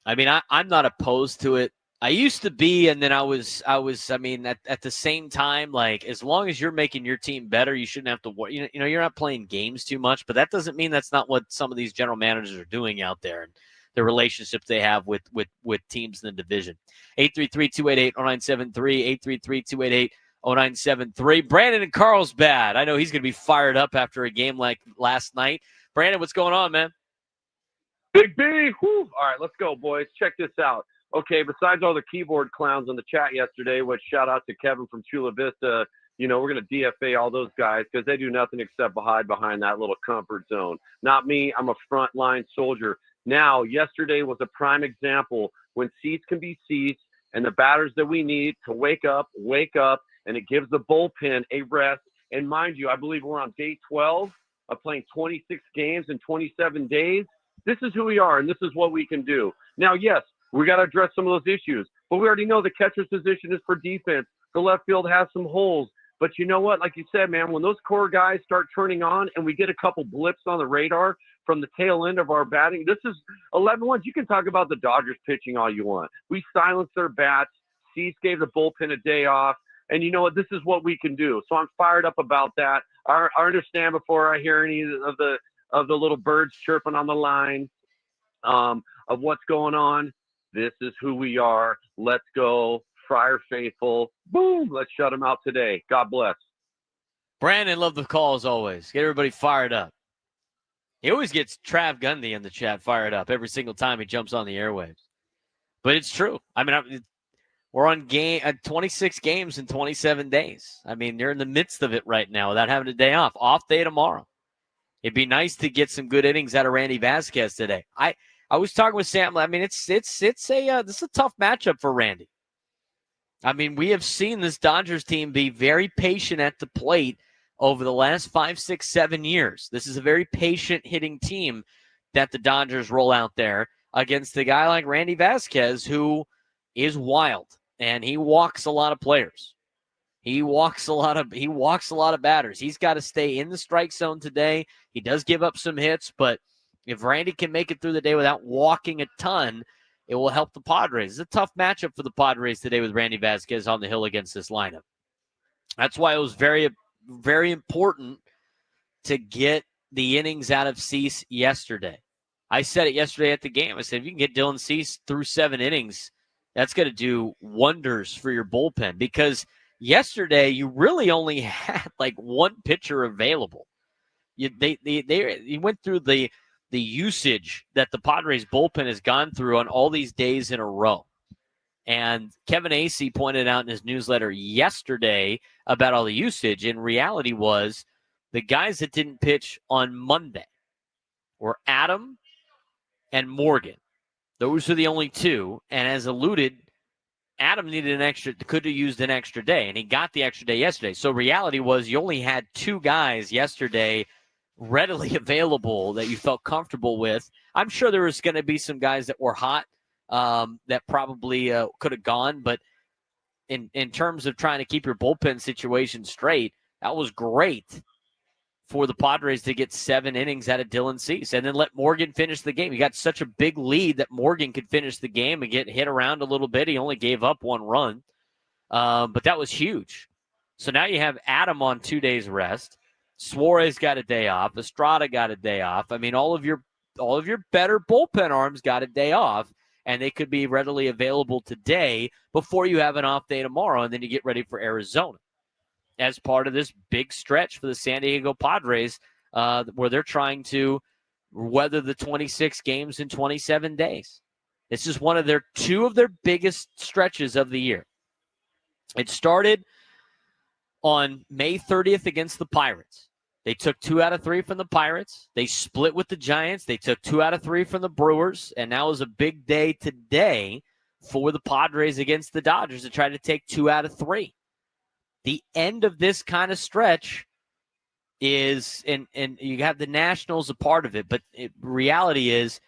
I mean, I'm not opposed to it. I used to be, and then I mean, at the same time, like, as long as you're making your team better, you shouldn't have to worry. You're not playing games too much, but that doesn't mean that's not what some of these general managers are doing out there and the relationships they have with teams in the division. 833-288-0973, 833-288-0973. Brandon in Carlsbad. I know he's going to be fired up after a game like last night. Brandon, what's going on, man? Big B. Whew. All right, let's go, boys. Check this out. Okay, besides all the keyboard clowns in the chat yesterday, which shout out to Kevin from Chula Vista, we're going to DFA all those guys because they do nothing except hide behind that little comfort zone. Not me. I'm a frontline soldier. Now, yesterday was a prime example when seats can be seats and the batters that we need to wake up, and it gives the bullpen a rest. And mind you, I believe we're on day 12 of playing 26 games in 27 days. This is who we are, and this is what we can do. Now, yes, we got to address some of those issues, but we already know the catcher's position is for defense. The left field has some holes. But you know what? Like you said, man, when those core guys start turning on and we get a couple blips on the radar from the tail end of our batting, this is 11-1. You can talk about the Dodgers pitching all you want. We silenced their bats. Cease gave the bullpen a day off. And you know what? This is what we can do. So I'm fired up about that. I understand before I hear any of the little birds chirping on the line of what's going on. This is who we are. Let's go. Friar faithful. Boom. Let's shut them out today. God bless. Brandon, love the call as always. Get everybody fired up. He always gets Trav Gundy in the chat fired up every single time he jumps on the airwaves. But it's true. I mean, we're on 26 games in 27 days. I mean, they're in the midst of it right now without having a day off. Off day tomorrow. It'd be nice to get some good innings out of Randy Vasquez today. I was talking with Sam. I mean, this is a tough matchup for Randy. I mean, we have seen this Dodgers team be very patient at the plate over the last 5, 6, 7 years. This is a very patient hitting team that the Dodgers roll out there against a guy like Randy Vasquez, who is wild, and he walks a lot of players. He walks a lot of batters. He's got to stay in the strike zone today. He does give up some hits, but if Randy can make it through the day without walking a ton, it will help the Padres. It's a tough matchup for the Padres today with Randy Vasquez on the hill against this lineup. That's why it was very, very important to get the innings out of Cease yesterday. I said it yesterday at the game. I said, if you can get Dylan Cease through 7 innings, that's going to do wonders for your bullpen, because yesterday you really only had like one pitcher available. You went through the usage that the Padres bullpen has gone through on all these days in a row. And Kevin Acee pointed out in his newsletter yesterday about all the usage. In reality was the guys that didn't pitch on Monday were Adam and Morgan. Those are the only two. And as alluded, Adam could have used an extra day, and he got the extra day yesterday. So reality was you only had 2 guys yesterday readily available that you felt comfortable with. I'm sure there was going to be some guys that were hot that probably could have gone, but in terms of trying to keep your bullpen situation straight, that was great for the Padres to get 7 innings out of Dylan Cease and then let Morgan finish the game. He got such a big lead that Morgan could finish the game and get hit around a little bit. He only gave up 1 run, but that was huge. So now you have Adam on 2 days rest. Suarez got a day off. Estrada got a day off. I mean, all of your better bullpen arms got a day off, and they could be readily available today before you have an off day tomorrow, and then you get ready for Arizona. as part of this big stretch for the San Diego Padres, where they're trying to weather the 26 games in 27 days. This is one of two of their biggest stretches of the year. It started on May 30th against the Pirates. They took 2 out of 3 from the Pirates. They split with the Giants. They took 2 out of 3 from the Brewers. And now is a big day today for the Padres against the Dodgers to try to take 2 out of 3. The end of this kind of stretch is, and you have the Nationals a part of it, but reality is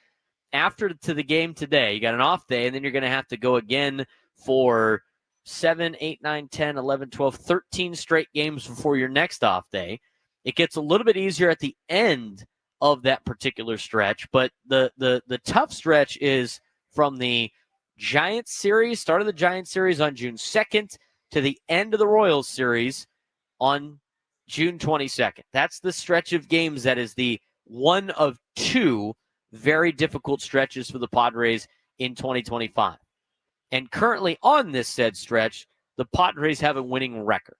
after to the game today, you got an off day, and then you're going to have to go again for 7, 8, 9, 10, 11, 12, 13 straight games before your next off day. It gets a little bit easier at the end of that particular stretch, but the tough stretch is from the Giants series, start of the Giants series on June 2nd to the end of the Royals series on June 22nd. That's the stretch of games that is the one of 2 very difficult stretches for the Padres in 2025. And currently on this said stretch, the Padres have a winning record.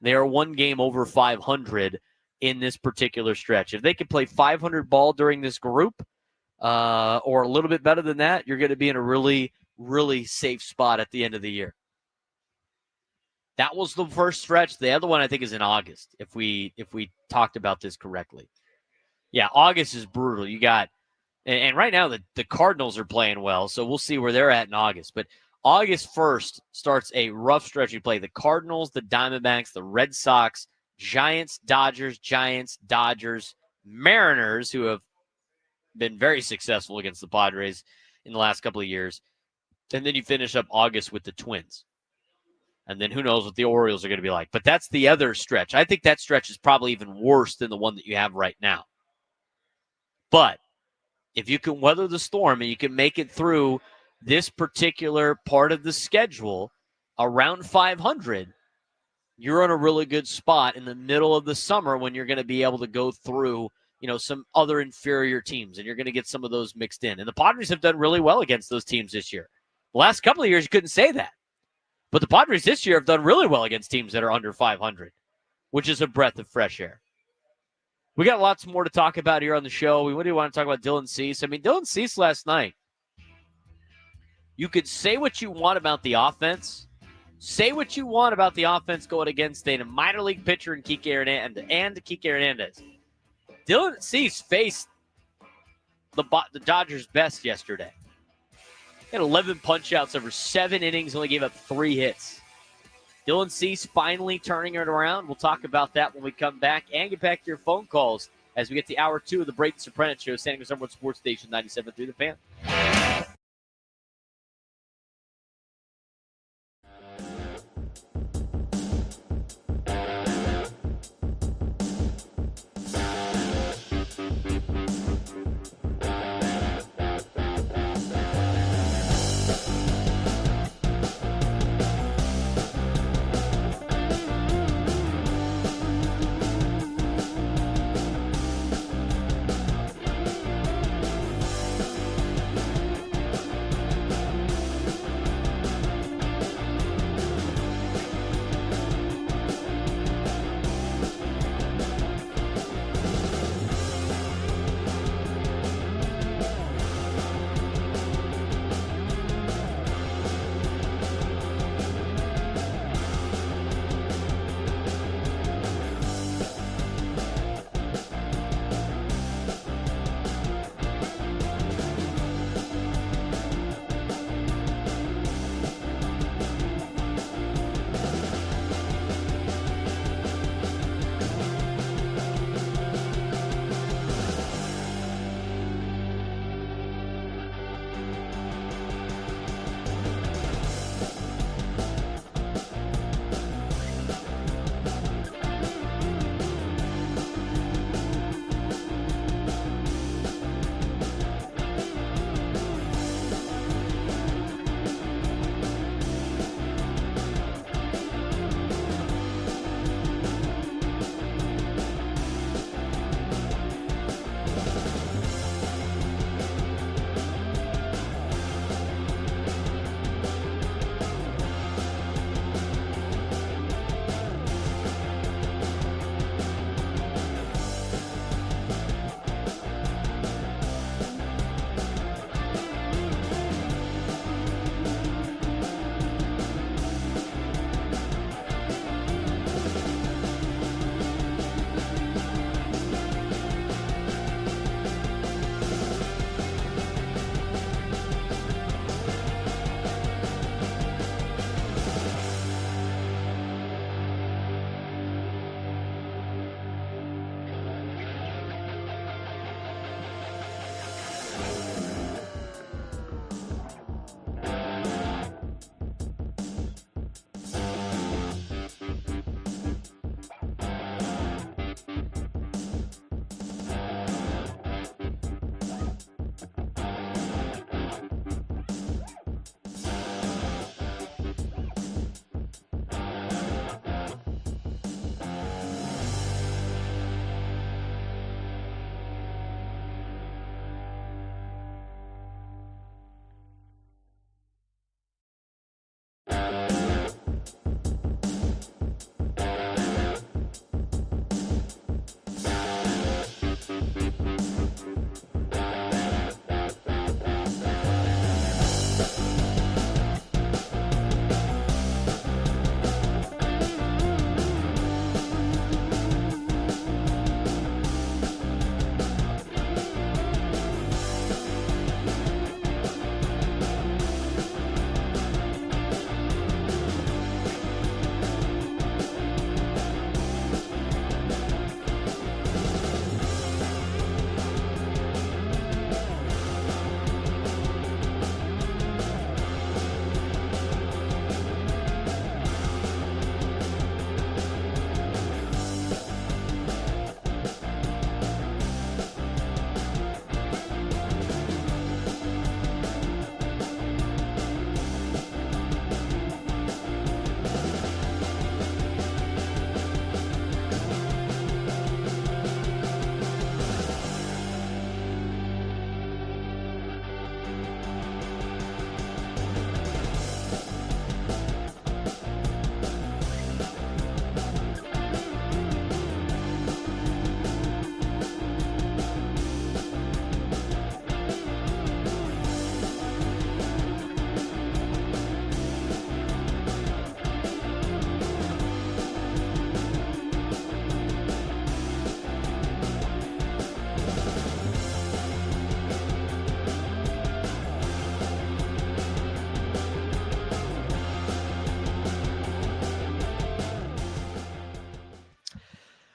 They are 1 game over 500 in this particular stretch. If they can play 500 ball during this group, or a little bit better than that, you're going to be in a really, really safe spot at the end of the year. That was the first stretch. The other one I think is in August, if we talked about this correctly. Yeah, August is brutal. You got, and right now the Cardinals are playing well, so we'll see where they're at in August. But August 1st starts a rough stretch. You play the Cardinals, the Diamondbacks, the Red Sox, Giants, Dodgers, Mariners, who have been very successful against the Padres in the last couple of years. And then you finish up August with the Twins. And then who knows what the Orioles are going to be like. But that's the other stretch. I think that stretch is probably even worse than the one that you have right now. But if you can weather the storm and you can make it through this particular part of the schedule around 500, you're in a really good spot in the middle of the summer when you're going to be able to go through, some other inferior teams, and you're going to get some of those mixed in. And the Padres have done really well against those teams this year. The last couple of years, you couldn't say that. But the Padres this year have done really well against teams that are under 500, which is a breath of fresh air. We got lots more to talk about here on the show. What do you want to talk about Dylan Cease? I mean, Dylan Cease last night, you could say what you want about the offense. Say what you want about the offense going against a minor league pitcher in Kike Hernandez. Dylan Cease faced the Dodgers' best yesterday. He had 11 punch-outs over 7 innings, only gave up 3 hits. Dylan Cease finally turning it around. We'll talk about that when we come back and get back to your phone calls as we get to hour 2 of the Braden Surprenant Show, San Diego's #1 sports station, 97.3 The Fan.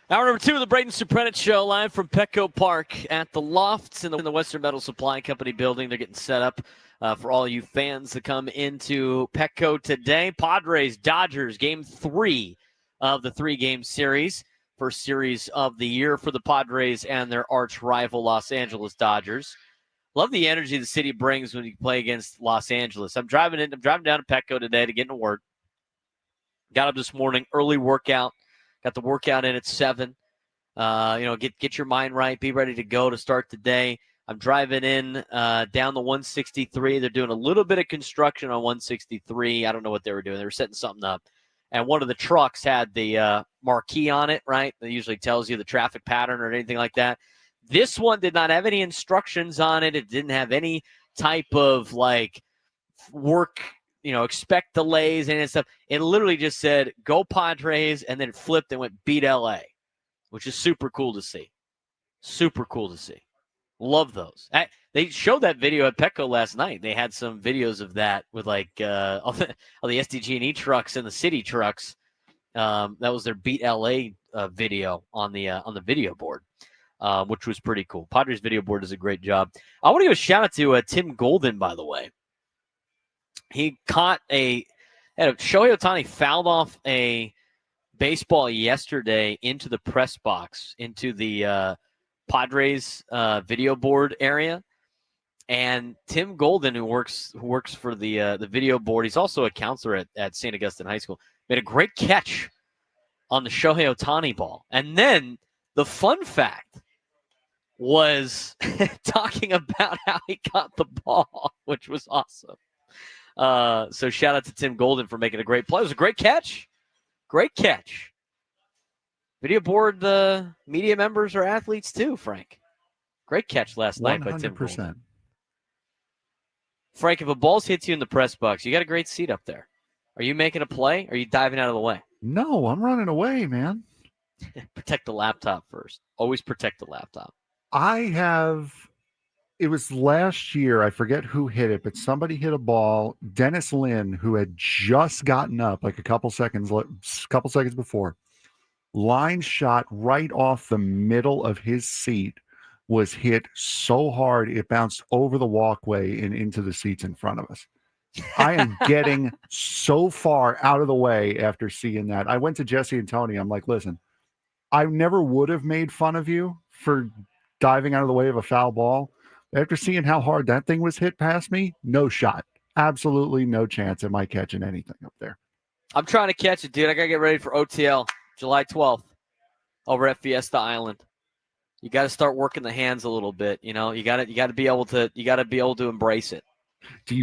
Hour number 2 of the Braden Surprenant Show, live from Petco Park at the Loft in the Western Metal Supply Company building. They're getting set up for all you fans to come into Petco today. Padres, Dodgers, Game 3 of the 3-game series. First series of the year for the Padres and their arch rival Los Angeles Dodgers. Love the energy the city brings when you play against Los Angeles. I'm driving down to Petco today to get into work. Got up this morning, early workout. Got the workout in at 7. Get your mind right. Be ready to go to start the day. I'm driving in down the 163. They're doing a little bit of construction on 163. I don't know what they were doing. They were setting something up. And one of the trucks had the marquee on it, right? That usually tells you the traffic pattern or anything like that. This one did not have any instructions on it. It didn't have any type of, work, expect delays and stuff. It literally just said, go Padres, and then it flipped and went beat LA, which is super cool to see. Super cool to see. Love those. They showed that video at Petco last night. They had some videos of that with all the SDG&E trucks and the city trucks. That was their beat LA video on the video board, which was pretty cool. Padres video board does a great job. I want to give a shout out to Tim Golden, by the way. He caught Shohei Ohtani fouled off a baseball yesterday into the press box, into the Padres video board area. And Tim Golden, who works for the video board, he's also a counselor at St. Augustine High School, made a great catch on the Shohei Ohtani ball. And then the fun fact was talking about how he got the ball, which was awesome. So shout out to Tim Golden for making a great play. It was a great catch. Great catch. Video board media members are athletes too, Frank. Great catch last night by Tim Golden. Frank, if a ball hits you in the press box, you got a great seat up there. Are you making a play? Or are you diving out of the way? No, I'm running away, man. Protect the laptop first. Always protect the laptop. It was last year, I forget who hit it, but somebody hit a ball. Dennis Lynn, who had just gotten up like a couple seconds before, line shot right off the middle of his seat, was hit so hard it bounced over the walkway and into the seats in front of us. I am getting so far out of the way after seeing that. I went to Jesse and Tony. I'm like, listen, I never would have made fun of you for diving out of the way of a foul ball. After seeing how hard that thing was hit past me, no shot. Absolutely no chance am I catching anything up there. I'm trying to catch it, dude. I got to get ready for OTL, July 12th, over at Fiesta Island. You got to start working the hands a little bit. You got to be able to embrace it.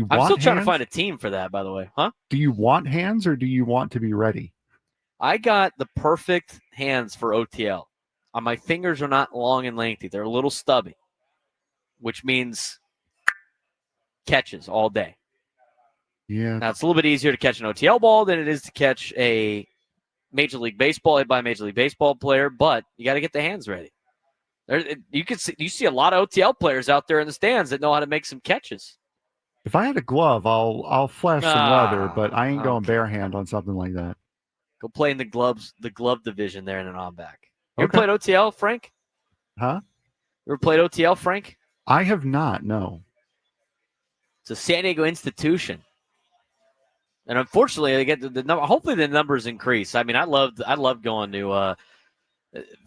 I'm still trying to find a team for that, by the way. Huh? Do you want hands or do you want to be ready? I got the perfect hands for OTL. My fingers are not long and lengthy. They're a little stubby, which means catches all day. Yeah. Now, it's a little bit easier to catch an OTL ball than it is to catch a Major League Baseball hit by a Major League Baseball player, but you got to get the hands ready. You see a lot of OTL players out there in the stands that know how to make some catches. If I had a glove, I'll flash some leather, but I ain't going bare hand on something like that. Go play in the glove division there in an on back. You ever played OTL, Frank? Huh? You ever played OTL, Frank? I have not, no. It's a San Diego institution. And unfortunately, they get the number. Hopefully, the numbers increase. I mean, I loved going to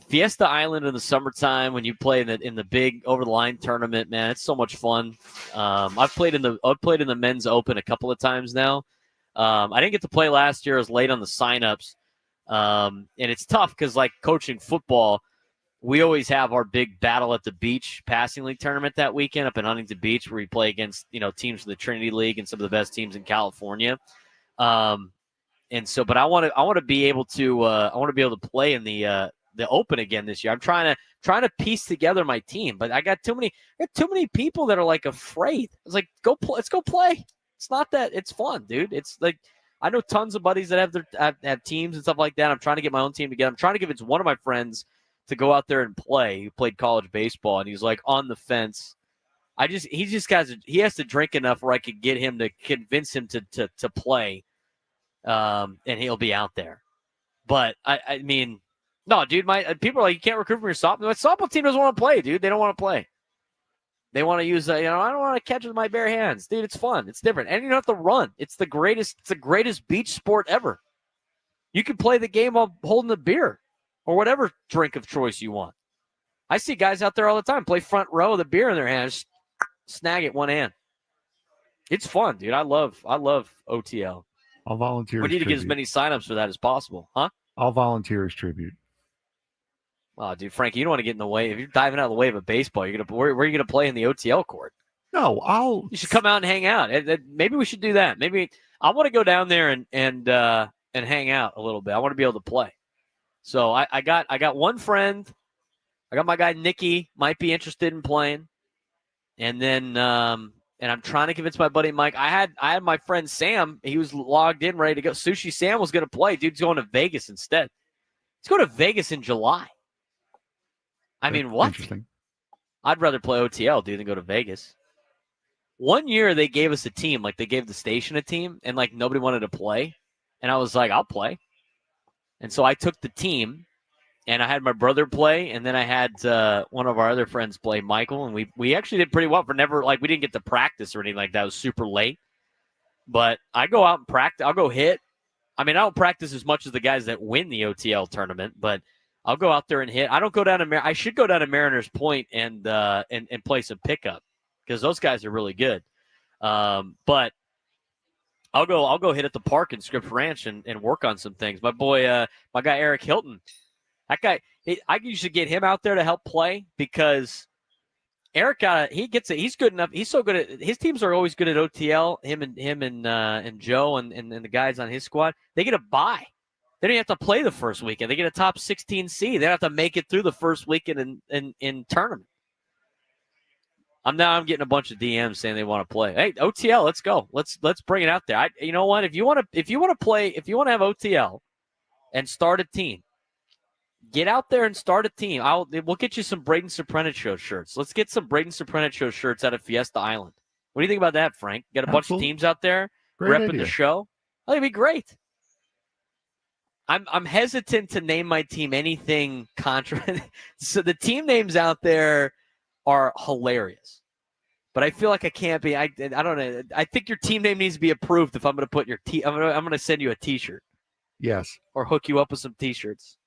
Fiesta Island in the summertime when you play in the big over the line tournament. Man, it's so much fun. I've played in the men's open a couple of times now. I didn't get to play last year. I was late on the signups, and it's tough because like coaching football, we always have our big battle at the beach passing league tournament that weekend up in Huntington Beach, where we play against, teams from the Trinity League and some of the best teams in California. And so, but I want to be able to, play in the Open again this year. I'm trying to piece together my team, but I got too many people that are like afraid. It's like, let's go play. It's not that it's fun, dude. It's like, I know tons of buddies that have teams and stuff like that. I'm trying to get my own team together. I'm trying to convince one of my friends to go out there and play. He played college baseball, and he's like on the fence. He has to drink enough where I could get him to convince him to play, and he'll be out there. But I mean, no, dude, my people are like, you can't recruit from your softball. My softball team doesn't want to play, dude. They don't want to play. They want to use, I don't want to catch with my bare hands, dude. It's fun. It's different, and you don't have to run. It's the greatest beach sport ever. You can play the game while holding a beer or whatever drink of choice you want. I see guys out there all the time play front row with a beer in their hands, snag it one hand. It's fun, dude. I love OTL. I'll volunteer. We need to get as many signups for that as possible, huh? I'll volunteer as tribute. Oh, dude, Frankie, you don't want to get in the way. If you're diving out of the way of a baseball, where are you gonna play in the OTL court? No, You should come out and hang out. Maybe we should do that. Maybe I want to go down there and hang out a little bit. I want to be able to play. So I got one friend. I got my guy Nicky might be interested in playing, and then and I'm trying to convince my buddy Mike. I had my friend Sam. He was logged in, ready to go. Sushi Sam was going to play. Dude's going to Vegas instead. He's going to Vegas in July. I mean, what? Interesting. I'd rather play OTL, dude, than go to Vegas. One year they gave us a team, like they gave the station a team, and like nobody wanted to play. And I was like, I'll play. And so I took the team, and I had my brother play, and then I had one of our other friends play, Michael, and we actually did pretty well for we didn't get to practice or anything like that. It was super late. But I go out and practice. I'll go hit. I mean, I don't practice as much as the guys that win the OTL tournament, but I'll go out there and hit. I don't go down to I should go down to Mariners Point and play some pickup because those guys are really good. But I'll go hit at the park in Scripps Ranch and work on some things. My boy, my guy Eric Hilton, that guy, I usually get him out there to help play because Eric he's good enough. He's so good at his teams are always good at OTL. Him and Joe and the guys on his squad, they get a bye. They don't have to play the first weekend. They get a top 16 seed. They don't have to make it through the first weekend in tournament. I'm getting a bunch of DMs saying they want to play. Hey, OTL, let's go. Let's bring it out there. You know what? If you want to play, if you want to have OTL and start a team, get out there and start a team. We'll get you some Braden Surprenant Show shirts. Let's get some Braden Surprenant Show shirts out of Fiesta Island. What do you think about that, Frank? Got a bunch of teams out there repping the show. I think it'd be great. I'm hesitant to name my team anything contra. So the team names out there are hilarious, but I feel like I can't be. I don't know. I think your team name needs to be approved if I'm going to put your I'm going to send you a T-shirt. Yes. Or hook you up with some T-shirts.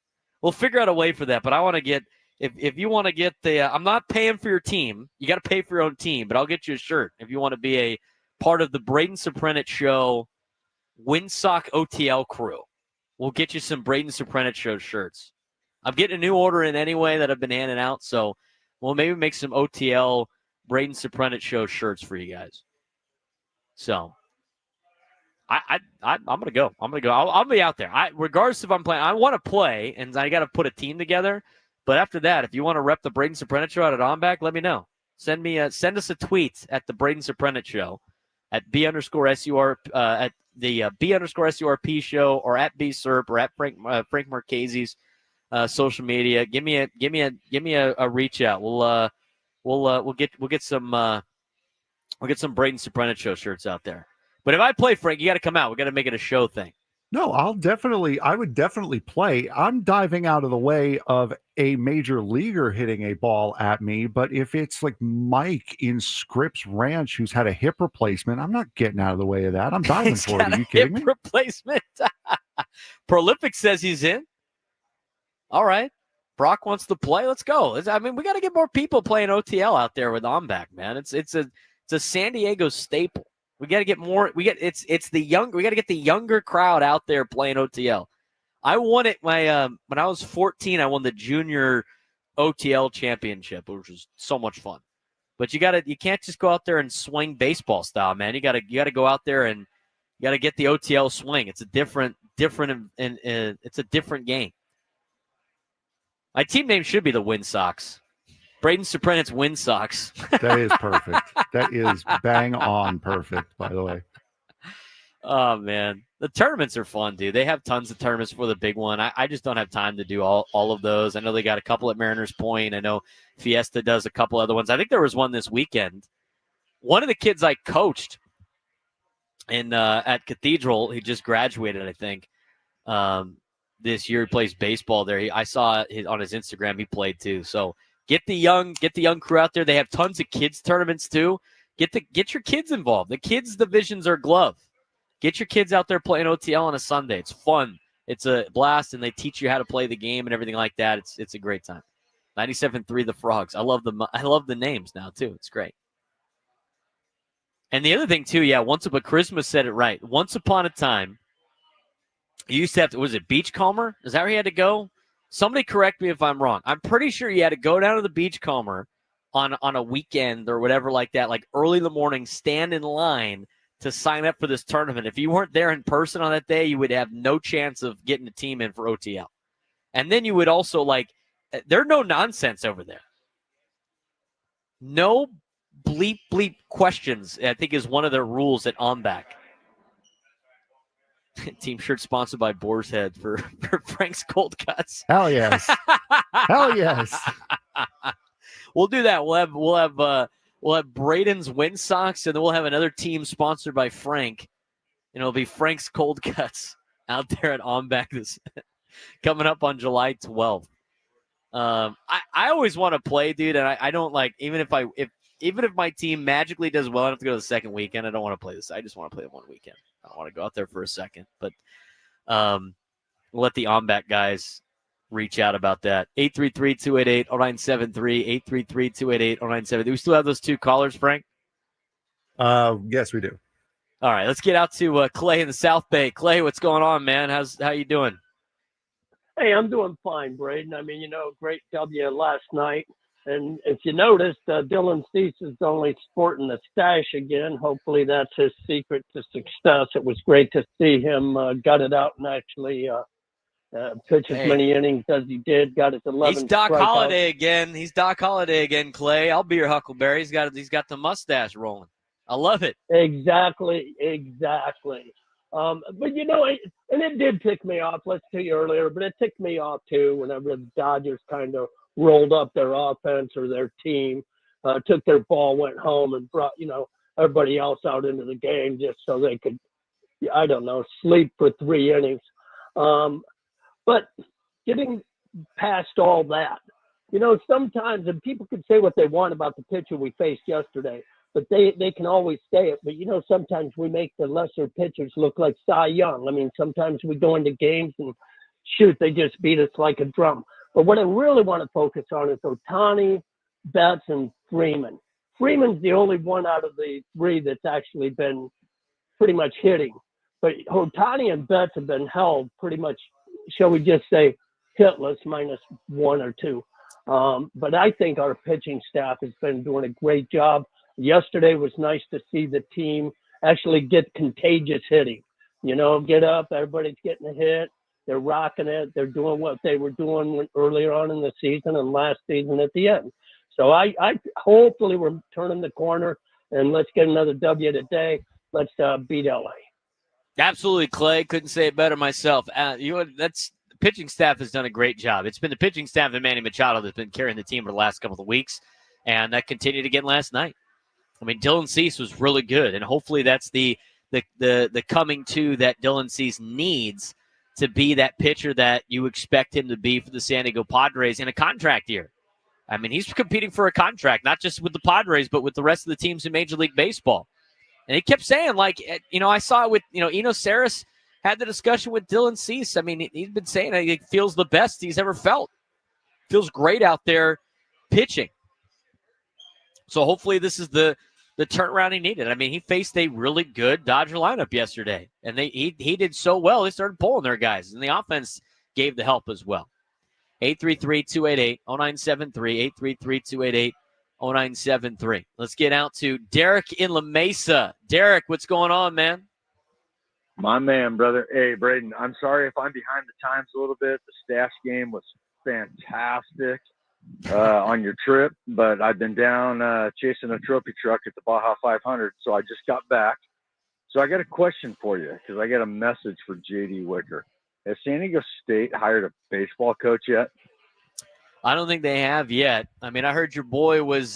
We'll figure out a way for that. But I want to get if you want to get the. I'm not paying for your team. You got to pay for your own team, but I'll get you a shirt if you want to be a part of the Braden Surprenant Show Windsock OTL crew. We'll get you some Braden Surprenant Show shirts. I'm getting a new order in anyway that I've been handing out, so we'll maybe make some OTL Braden Surprenant Show shirts for you guys. So I'm gonna go. I'll be out there. Regardless if I'm playing, I want to play, and I got to put a team together. But after that, if you want to rep the Braden Surprenant Show out at OnBack, let me know. Send us a tweet at the Braden Surprenant Show at B_SUR at the B_SURP show or at BSurp or at Frank Marchese's social media. Give me a reach out. We'll get some Braden Surprenant Show shirts out there. But if I play, Frank, you got to come out. We got to make it a show thing. No, I would definitely play. I'm diving out of the way of a major leaguer hitting a ball at me. But if it's like Mike in Scripps Ranch who's had a hip replacement, I'm not getting out of the way of that. I'm diving for it. Are you kidding me? Replacement. Prolific says he's in. All right. Brock wants to play. Let's go. We got to get more people playing OTL out there with OnBack, man. It's a San Diego staple. We got to get more. We got to get the younger crowd out there playing OTL. I won it when I was 14. I won the junior OTL championship, which was so much fun. But you can't just go out there and swing baseball style, man. You gotta go out there and you gotta get the OTL swing. It's a different, it's a different game. My team name should be the Win Sox. Braden Surprenant's Win Sox. That is perfect. That is bang on perfect, by the way. Oh, man. The tournaments are fun, dude. They have tons of tournaments for the big one. I just don't have time to do all of those. I know they got a couple at Mariners Point. I know Fiesta does a couple other ones. I think there was one this weekend. One of the kids I coached at Cathedral, he just graduated, I think. This year he plays baseball there. I saw on his Instagram he played too. So get the young crew out there. They have tons of kids tournaments too. Get your kids involved. The kids divisions are glove. Get your kids out there playing OTL on a Sunday. It's fun. It's a blast, and they teach you how to play the game and everything like that. It's a great time. 97.3 The Frogs. I love the names now too. It's great. And the other thing too, but Christmas said it right. Once upon a time, you used to have to, was it Beachcomber? Is that where you had to go? Somebody correct me if I'm wrong. I'm pretty sure you had to go down to the Beachcomber on a weekend or whatever like that, like early in the morning, stand in line to sign up for this tournament. If you weren't there in person on that day, you would have no chance of getting a team in for OTL. And then you would also, there's no nonsense over there. No bleep questions, I think, is one of their rules at OnBack. Team shirt sponsored by Boar's Head for Frank's Cold Cuts. Hell yes. Hell yes. We'll do that. We'll have Braden's Win Sox, and then we'll have another team sponsored by Frank. And it'll be Frank's Cold Cuts out there at OnBack this coming up on July 12th. I always want to play, dude, and I don't even if my team magically does well enough to go to the second weekend, I don't want to play this. I just want to play the one weekend. I don't want to go out there for a second, but we'll let the OnBack guys reach out about that. 833-288-0973, 833-288-0973. Do we still have those two callers, Frank? Yes, we do. All right, let's get out to Clay in the South Bay. Clay, what's going on, man? How you doing? Hey, I'm doing fine, Braden. I mean, great W last night. And if you noticed, Dylan Cease is only sporting the stash again. Hopefully that's his secret to success. It was great to see him gut it out and actually pitch as many innings as he did. Got his 11th. He's Doc Holliday again. He's Doc Holliday again, Clay. I'll be your Huckleberry. He's got the mustache rolling. I love it. Exactly. But and it did tick me off. Let's tell you earlier, but it ticked me off too whenever the Dodgers kind of rolled up their offense or their team, took their ball, went home, and brought everybody else out into the game just so they could, sleep for 3 innings. But getting past all that, sometimes, and people can say what they want about the pitcher we faced yesterday, but they can always say it. But, sometimes we make the lesser pitchers look like Cy Young. I mean, sometimes we go into games and, shoot, they just beat us like a drum. But what I really want to focus on is Ohtani, Betts, and Freeman. Freeman's the only one out of the 3 that's actually been pretty much hitting. But Ohtani and Betts have been held pretty much, shall we just say, hitless, minus 1 or 2. But I think our pitching staff has been doing a great job. Yesterday was nice to see the team actually get contagious hitting. Get up, everybody's getting a hit. They're rocking it. They're doing what they were doing earlier on in the season and last season at the end. So I hopefully we're turning the corner, and let's get another W today. Let's beat LA. Absolutely, Clay. Couldn't say it better myself. That's the pitching staff has done a great job. It's been the pitching staff and Manny Machado that's been carrying the team for the last couple of weeks, and that continued again last night. I mean, Dylan Cease was really good, and hopefully that's the coming to that Dylan Cease needs to be that pitcher that you expect him to be for the San Diego Padres in a contract year. I mean, he's competing for a contract, not just with the Padres, but with the rest of the teams in Major League Baseball. And he kept saying, I saw it with, Eno Saris had the discussion with Dylan Cease. I mean, he's been saying he feels the best he's ever felt. Feels great out there pitching. So hopefully this is the turnaround he needed. I mean, he faced a really good Dodger lineup yesterday, and he did so well. They started pulling their guys, and the offense gave the help as well. 833-288-0973, 833-288-0973. Let's get out to Derek in La Mesa. Derek, what's going on, man? My man, brother. Hey, Braden, I'm sorry if I'm behind the times a little bit. The Stash game was fantastic on your trip, but I've been down chasing a trophy truck at the Baja 500, so I just got back. So I got a question for you because I got a message for J.D. Wicker. Has San Diego State hired a baseball coach yet? I don't think they have yet. I mean, I heard your boy was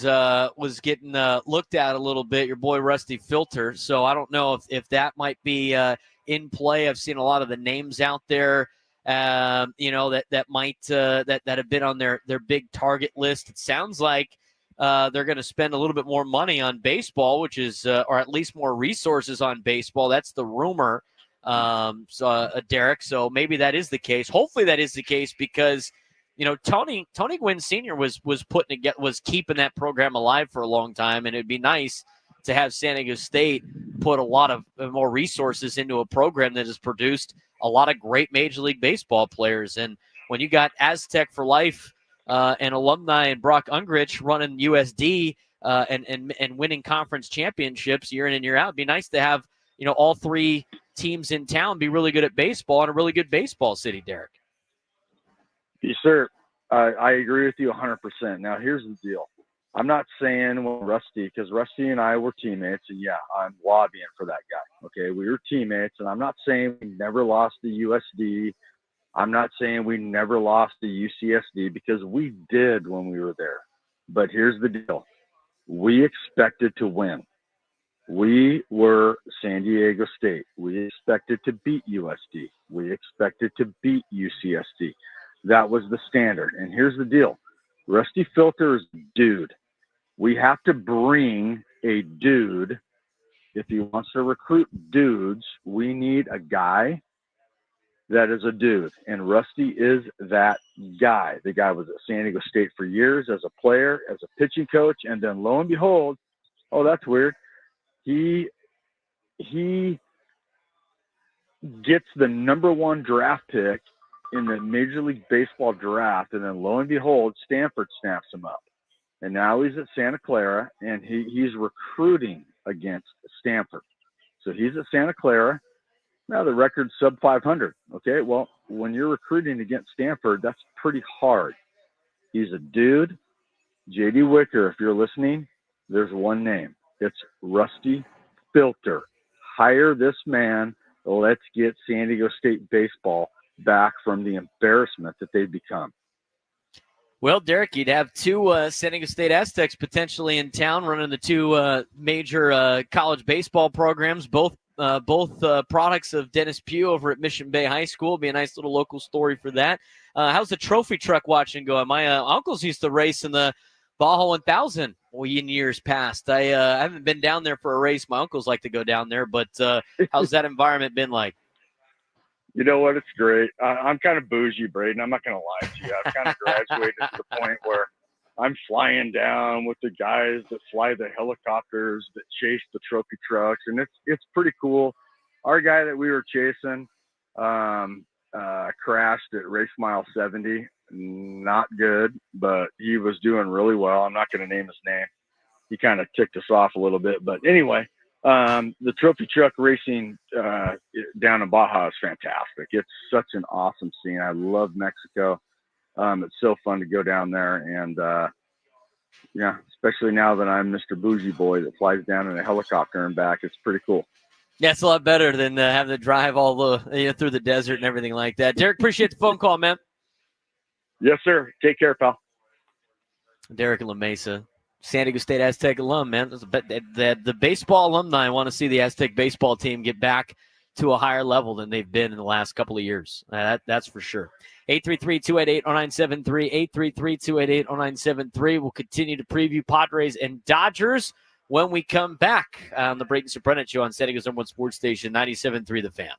getting looked at a little bit, your boy Rusty Filter. So I don't know if that might be in play. I've seen a lot of the names out there, that might that have been on their big target list. It sounds like they're going to spend a little bit more money on baseball, which is or at least more resources on baseball. That's the rumor, Derek. So maybe that is the case. Hopefully that is the case because Tony Gwynn Sr. was keeping that program alive for a long time, and it'd be nice to have San Diego State put a lot of more resources into a program that has produced a lot of great Major League Baseball players. And when you got Aztec for life and alumni and Brock Ungrich running USD and winning conference championships year in and year out, it'd be nice to have all three teams in town be really good at baseball and a really good baseball city, Derek. Yes, sir. I agree with you 100%. Now, here's the deal. I'm not saying Rusty, because Rusty and I were teammates, and yeah, I'm lobbying for that guy. Okay, we were teammates, and I'm not saying we never lost to USD. I'm not saying we never lost to UCSD, because we did when we were there. But here's the deal. We expected to win. We were San Diego State. We expected to beat USD. We expected to beat UCSD. That was the standard. And here's the deal. Rusty Filter is a dude. We have to bring a dude. If he wants to recruit dudes, we need a guy that is a dude. And Rusty is that guy. The guy was at San Diego State for years as a player, as a pitching coach, and then lo and behold, oh, that's weird. He gets the number one draft pick in the Major League Baseball draft, and then lo and behold, Stanford snaps him up. And now he's at Santa Clara, and he's recruiting against Stanford. So he's at Santa Clara. Now the record's sub 500. Okay, well, when you're recruiting against Stanford, that's pretty hard. He's a dude. J.D. Wicker, if you're listening, there's one name. It's Rusty Filter. Hire this man. Let's get San Diego State baseball back from the embarrassment that they've become. Well, Derek, you'd have two San Diego State Aztecs potentially in town running the two major college baseball programs, both products of Dennis Pugh over at Mission Bay High School. Be a nice little local story for that. How's the trophy truck watching going? My uncles used to race in the Baja 1000 in years past. I haven't been down there for a race. My uncles like to go down there, but how's that environment been like? You know what? It's great. I'm kind of bougie, Braden. I'm not going to lie to you. I've kind of graduated to the point where I'm flying down with the guys that fly the helicopters that chase the trophy trucks, and it's pretty cool. Our guy that we were chasing crashed at race mile 70. Not good, but he was doing really well. I'm not going to name his name. He kind of ticked us off a little bit, but anyway. The trophy truck racing down in Baja is fantastic. It's such an awesome scene. I love Mexico. It's so fun to go down there, and especially now that I'm Mr. Bougie Boy that flies down in a helicopter and back. It's pretty cool. Yeah, it's a lot better than having to drive all the through the desert and everything like that. Derek, appreciate the phone call, man. Yes, sir. Take care, pal. Derek in La Mesa. San Diego State Aztec alum, man. The baseball alumni want to see the Aztec baseball team get back to a higher level than they've been in the last couple of years. That's for sure. 833-288-0973, 833-288-0973. We'll continue to preview Padres and Dodgers when we come back on the Braden Surprenant Show on San Diego's #1 sports station, 97.3 The Fan.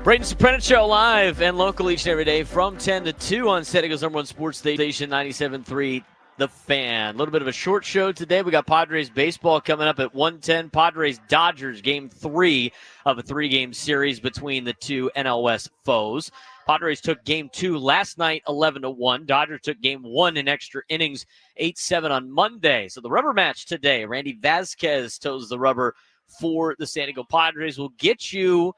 Braden Surprenant Show live and local each and every day from 10 to 2 on San Diego's #1 sports station, 97.3 The Fan. A little bit of a short show today. We got Padres baseball coming up at 1:10. Padres-Dodgers, game 3 of a 3-game series between the two NL West foes. Padres took game 2 last night, 11-1. Dodgers took game 1 in extra innings, 8-7 on Monday. So the rubber match today, Randy Vasquez toes the rubber for the San Diego Padres. We'll get you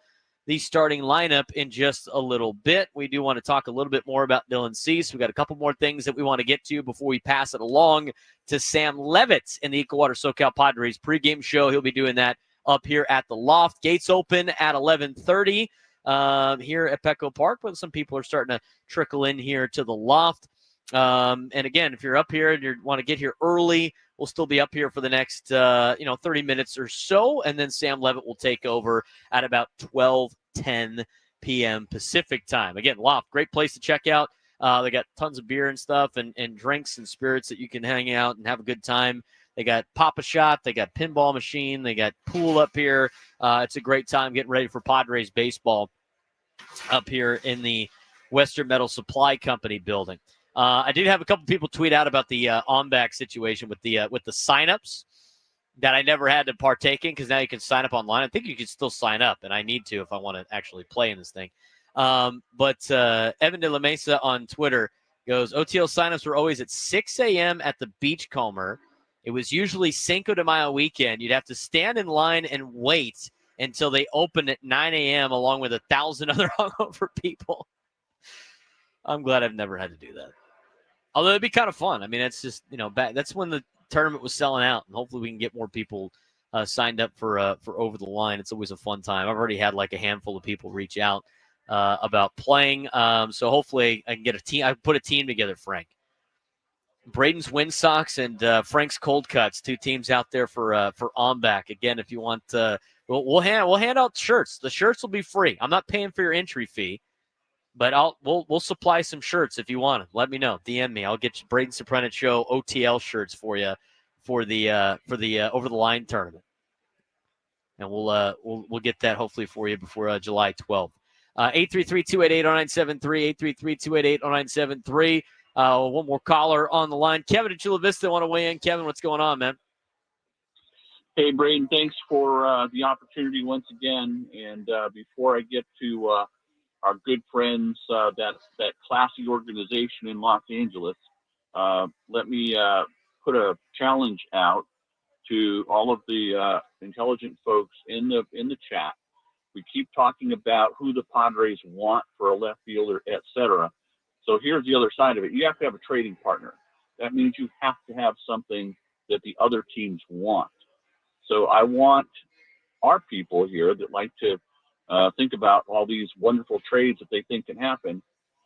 the starting lineup in just a little bit. We do want to talk a little bit more about Dylan Cease. We got a couple more things that we want to get to before we pass it along to Sam Levitt in the Ecowater SoCal Padres pregame show. He'll be doing that up here at the Loft. Gates open at 11:30 here at Petco Park, but some people are starting to trickle in here to the Loft. And again, if you're up here and you want to get here early, we'll still be up here for the next 30 minutes or so, and then Sam Levitt will take over at about 12:10 p.m. Pacific time. Again, Loft, great place to check out. They got tons of beer and stuff and drinks and spirits that you can hang out and have a good time. They got Pop-A-Shot, they got pinball machine, they got pool up here. It's a great time getting ready for Padres baseball up here in the Western Metal Supply Company building. I did have a couple people tweet out about the on-back situation with the signups that I never had to partake in, because now you can sign up online. I think you can still sign up, and I need to if I want to actually play in this thing. But Evan de la Mesa on Twitter goes, OTL signups were always at 6 a.m. at the Beachcomber. It was usually Cinco de Mayo weekend. You'd have to stand in line and wait until they opened at 9 a.m. along with 1,000 other hungover people. I'm glad I've never had to do that. Although it'd be kind of fun. I mean, it's just, that's when the tournament was selling out, and hopefully we can get more people signed up for over the line. It's always a fun time. I've already had like a handful of people reach out about playing. So hopefully I can get a team. I put a team together, Frank. Braden's Wind Sox and Frank's Cold Cuts, 2 teams out there for on back. Again, if you want, we'll hand out shirts. The shirts will be free. I'm not paying for your entry fee. But we'll supply some shirts if you want them. Let me know. DM me. I'll get you Braden Surprenant Show OTL shirts for you for the over the line tournament, and we'll get that hopefully for you before July 12th. 833-288-0973. 833-288-0973. One more caller on the line. Kevin at Chula Vista want to weigh in. Kevin, what's going on, man? Hey, Braden. Thanks for the opportunity once again. And before I get to our good friends, that classy organization in Los Angeles, let me put a challenge out to all of the intelligent folks in the chat. We keep talking about who the Padres want for a left fielder, etc. So here's the other side of it. You have to have a trading partner. That means you have to have something that the other teams want. So I want our people here that like to think about all these wonderful trades that they think can happen.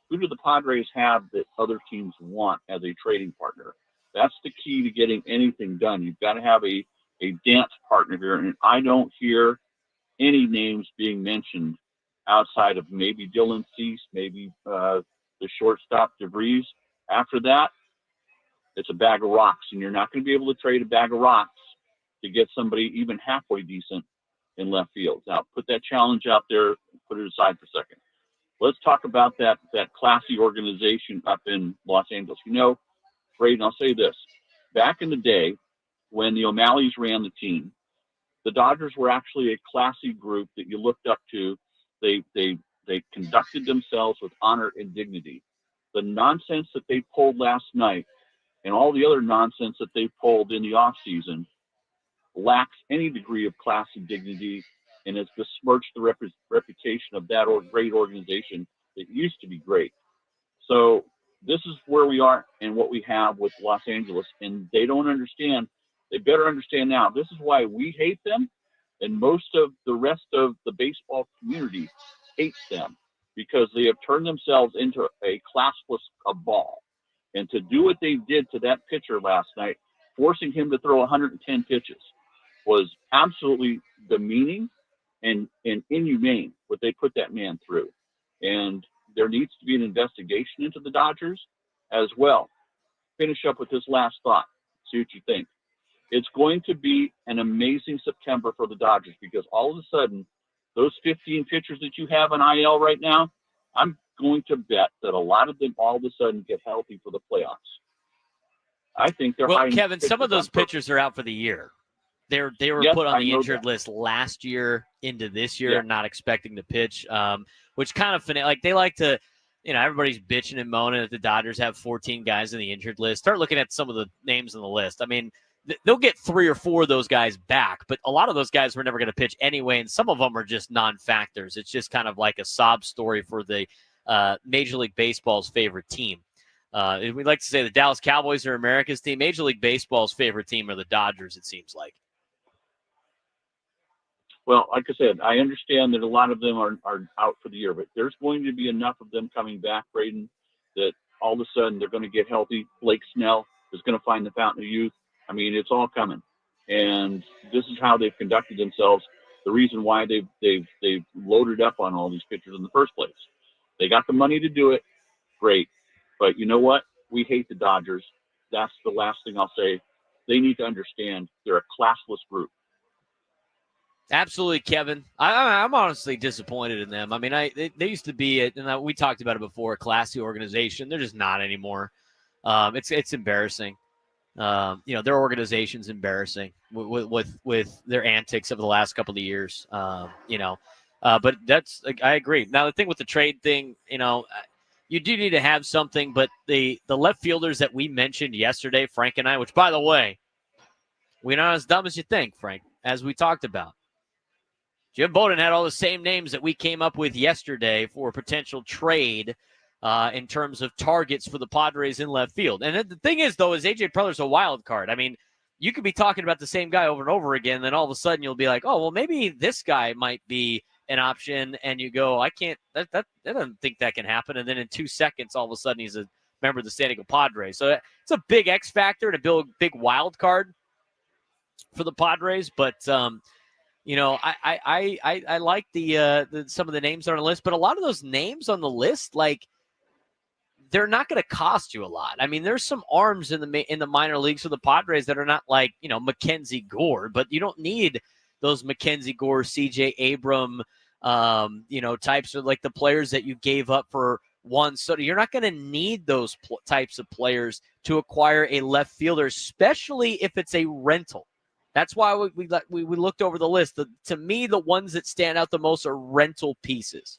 Who do the Padres have that other teams want as a trading partner? That's the key to getting anything done. You've got to have a dance partner here. And I don't hear any names being mentioned outside of maybe Dylan Cease, maybe the shortstop DeVries. After that, it's a bag of rocks. And you're not going to be able to trade a bag of rocks to get somebody even halfway decent in left field. Now, put that challenge out there, put it aside for a second. Let's talk about that classy organization up in Los Angeles. Braden, I'll say this. Back in the day, when the O'Malleys ran the team, the Dodgers were actually a classy group that you looked up to. They conducted themselves with honor and dignity. The nonsense that they pulled last night and all the other nonsense that they pulled in the offseason lacks any degree of class and dignity, and has besmirched the reputation of that great organization that used to be great. So this is where we are and what we have with Los Angeles, and they don't understand. They better understand now. This is why we hate them, and most of the rest of the baseball community hates them, because they have turned themselves into a classless ball. And to do what they did to that pitcher last night, forcing him to throw 110 pitches, was absolutely demeaning and inhumane what they put that man through. And there needs to be an investigation into the Dodgers as well. Finish up with this last thought. See what you think. It's going to be an amazing September for the Dodgers, because all of a sudden those 15 pitchers that you have on IL right now, I'm going to bet that a lot of them all of a sudden get healthy for the playoffs. I think they're well, Kevin, some of those pitchers are out for the year. They were put on the injured list last year into this year, not expecting to pitch, which kind of like they like to, everybody's bitching and moaning that the Dodgers have 14 guys on the injured list. Start looking at some of the names on the list. I mean, they'll get 3 or 4 of those guys back, but a lot of those guys were never going to pitch anyway, and some of them are just non-factors. It's just kind of like a sob story for the Major League Baseball's favorite team. We like to say the Dallas Cowboys are America's team. Major League Baseball's favorite team are the Dodgers, it seems like. Well, like I said, I understand that a lot of them are out for the year, but there's going to be enough of them coming back, Braden, that all of a sudden they're going to get healthy. Blake Snell is going to find the fountain of youth. I mean, it's all coming. And this is how they've conducted themselves. The reason why they've loaded up on all these pitchers in the first place. They got the money to do it. Great. But you know what? We hate the Dodgers. That's the last thing I'll say. They need to understand they're a classless group. Absolutely, Kevin. I'm honestly disappointed in them. I mean, they used to be, and we talked about it before, a classy organization. They're just not anymore. It's embarrassing. Their organization's embarrassing with their antics over the last couple of years. But that's, I agree. Now the thing with the trade thing, you do need to have something. But the left fielders that we mentioned yesterday, Frank and I, which by the way, we're not as dumb as you think, Frank, as we talked about. Jim Bowden had all the same names that we came up with yesterday for a potential trade in terms of targets for the Padres in left field. And the thing is, though, is A.J. Preller's a wild card. I mean, you could be talking about the same guy over and over again, and then all of a sudden you'll be like, oh, well, maybe this guy might be an option, and you go, I don't think that can happen. And then in 2 seconds, all of a sudden he's a member of the San Diego Padres. So it's a big X factor to build a big wild card for the Padres, but I like the some of the names on the list, but a lot of those names on the list, like, they're not going to cost you a lot. I mean, there's some arms in the minor leagues for the Padres that are not like, Mackenzie Gore, but you don't need those Mackenzie Gore, CJ Abram, types of like the players that you gave up for one. So you're not going to need those types of players to acquire a left fielder, especially if it's a rental. That's why we looked over the list. To me, the ones that stand out the most are rental pieces.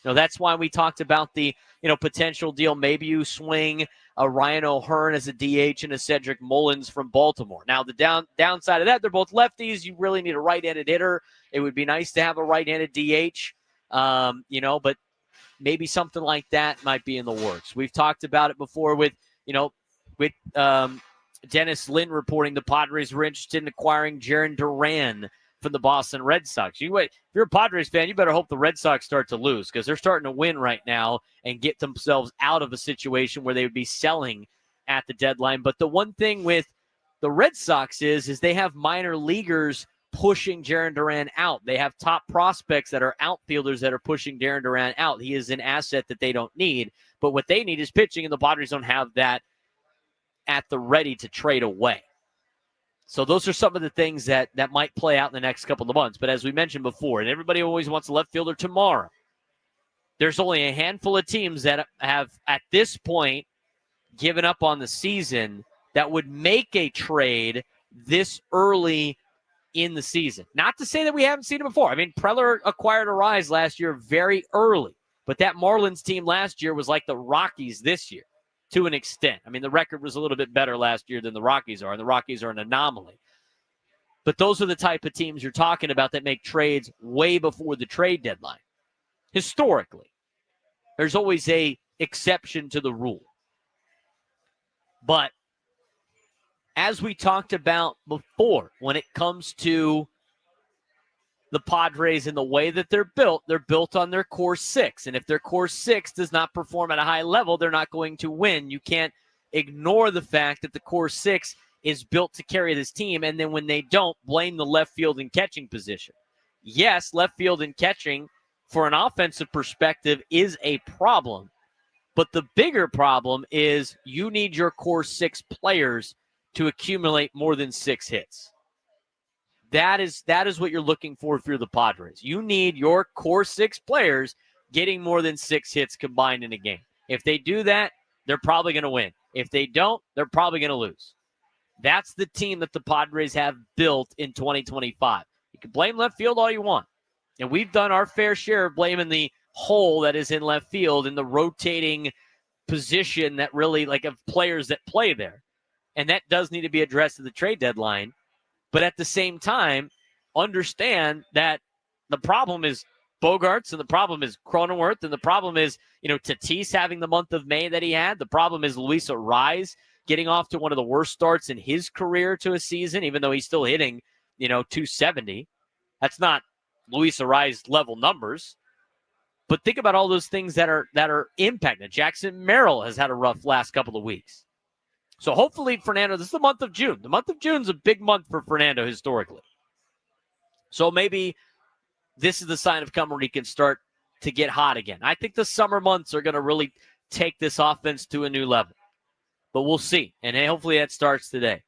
That's why we talked about the potential deal. Maybe you swing a Ryan O'Hearn as a DH and a Cedric Mullins from Baltimore. Now, the downside of that, they're both lefties. You really need a right-handed hitter. It would be nice to have a right-handed DH, but maybe something like that might be in the works. We've talked about it before with Dennis Lynn reporting the Padres were interested in acquiring Jarren Duran from the Boston Red Sox. If you're a Padres fan, you better hope the Red Sox start to lose, because they're starting to win right now and get themselves out of a situation where they would be selling at the deadline. But the one thing with the Red Sox is they have minor leaguers pushing Jarren Duran out. They have top prospects that are outfielders that are pushing Jarren Duran out. He is an asset that they don't need, but what they need is pitching, and the Padres don't have that at the ready to trade away. So those are some of the things that might play out in the next couple of months. But as we mentioned before, and everybody always wants a left fielder tomorrow, there's only a handful of teams that have, at this point, given up on the season that would make a trade this early in the season. Not to say that we haven't seen it before. I mean, Preller acquired Arise last year very early, but that Marlins team last year was like the Rockies this year. To an extent. I mean, the record was a little bit better last year than the Rockies are, and the Rockies are an anomaly. But those are the type of teams you're talking about that make trades way before the trade deadline. Historically, there's always a exception to the rule. But as we talked about before, when it comes to the Padres and the way that they're built on their core six. And if their core six does not perform at a high level, they're not going to win. You can't ignore the fact that the core six is built to carry this team. And then when they don't, blame the left field and catching position. Yes, left field and catching for an offensive perspective is a problem. But the bigger problem is you need your core six players to accumulate more than 6 hits. That is what you're looking for if you're the Padres. You need your core 6 players getting more than 6 hits combined in a game. If they do that, they're probably going to win. If they don't, they're probably going to lose. That's the team that the Padres have built in 2025. You can blame left field all you want. And we've done our fair share of blaming the hole that is in left field in the rotating position that really, like, of players that play there. And that does need to be addressed at the trade deadline. But at the same time, understand that the problem is Bogaerts, and the problem is Cronenworth, and the problem is, Tatis having the month of May that he had. The problem is Luis Arraez getting off to one of the worst starts in his career to a season, even though he's still hitting, 270. That's not Luis Arraez level numbers. But think about all those things that are impacting. Jackson Merrill has had a rough last couple of weeks. So hopefully, Fernando, this is the month of June. The month of June is a big month for Fernando historically. So maybe this is the sign of come where he can start to get hot again. I think the summer months are going to really take this offense to a new level. But we'll see. And hey, hopefully that starts today.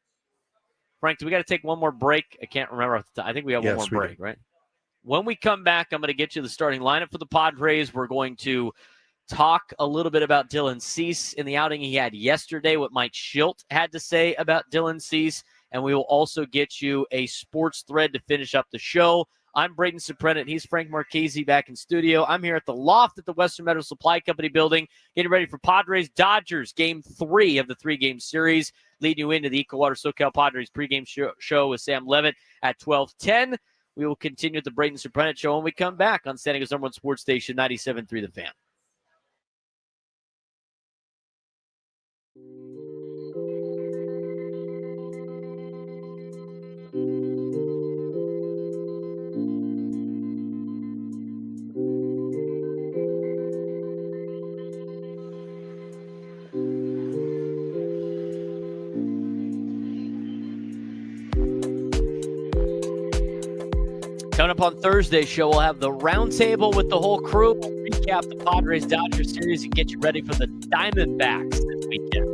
Frank, do we got to take one more break? I can't remember. I think we have one more break, right? When we come back, I'm going to get you the starting lineup for the Padres. We're going to talk a little bit about Dylan Cease in the outing he had yesterday, what Mike Schilt had to say about Dylan Cease, and we will also get you a sports thread to finish up the show. I'm Braden Surprenant. He's Frank Marchese back in studio. I'm here at the Loft at the Western Metal Supply Company building, getting ready for Padres-Dodgers, Game 3 of the 3-game series, leading you into the Ecowater SoCal Padres pregame show with Sam Levitt at 12:10. We will continue at the Braden Surprenant Show when we come back on San Diego's #1 sports station, 97.3 The Fan. Coming up on Thursday's show, we'll have the roundtable with the whole crew. We'll recap the Padres-Dodgers series and get you ready for the Diamondbacks this weekend.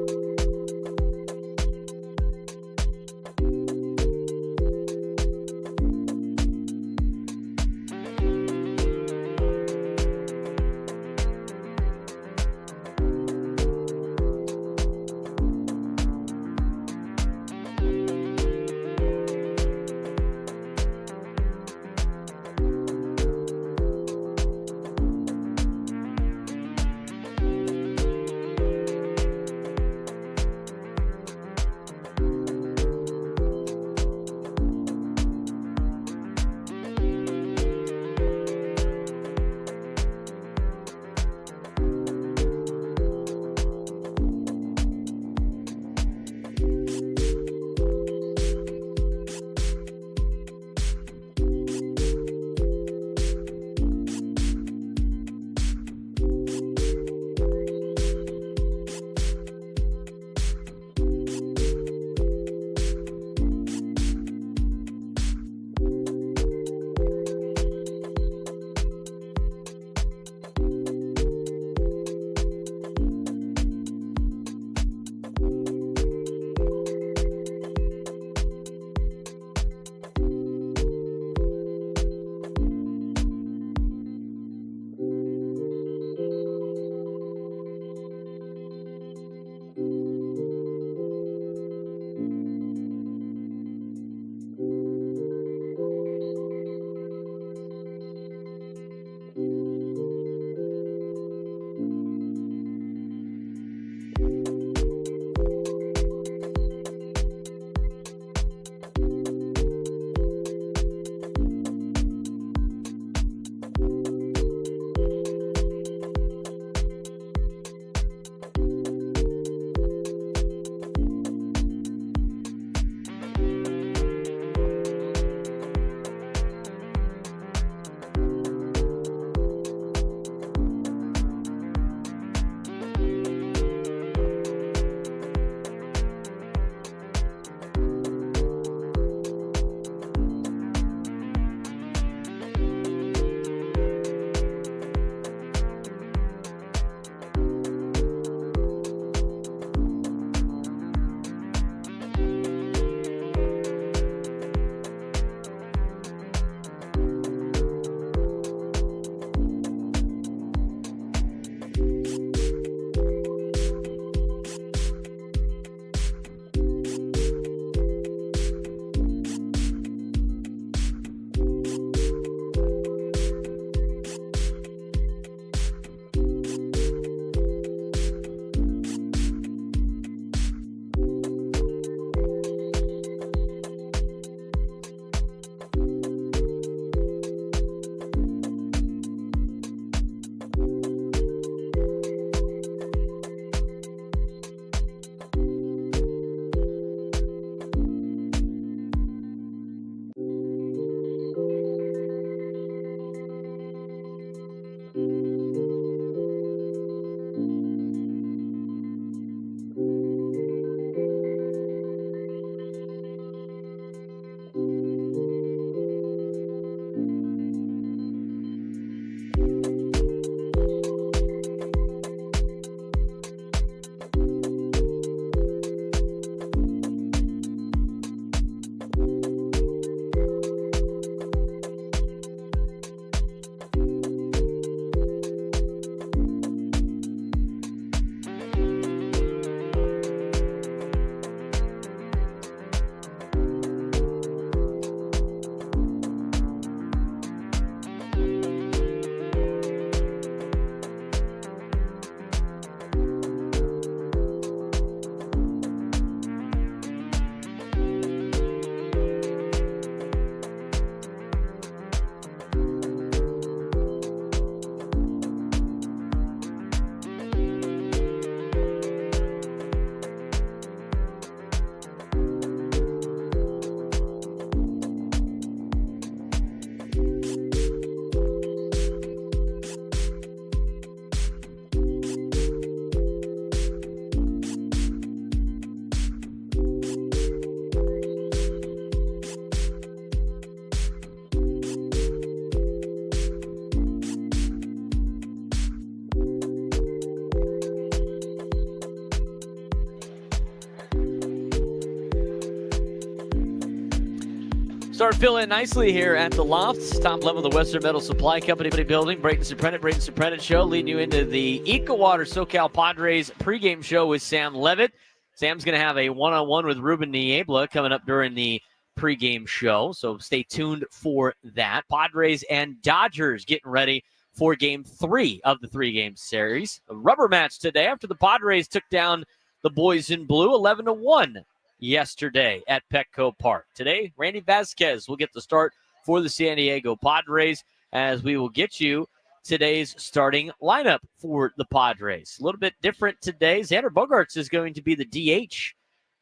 Start filling nicely here at the Loft, top level of the Western Metal Supply Company building. Braden Surprenant Show, leading you into the EcoWater SoCal Padres pregame show with Sam Levitt. Sam's going to have a one-on-one with Ruben Niebla coming up during the pregame show, so stay tuned for that. Padres and Dodgers getting ready for Game 3 of the three-game series. A rubber match today after the Padres took down the boys in blue 11-1 yesterday at Petco Park. Today, Randy Vasquez will get the start for the San Diego Padres, as we will get you today's starting lineup for the Padres. A little bit different today. Xander Bogaerts is going to be the DH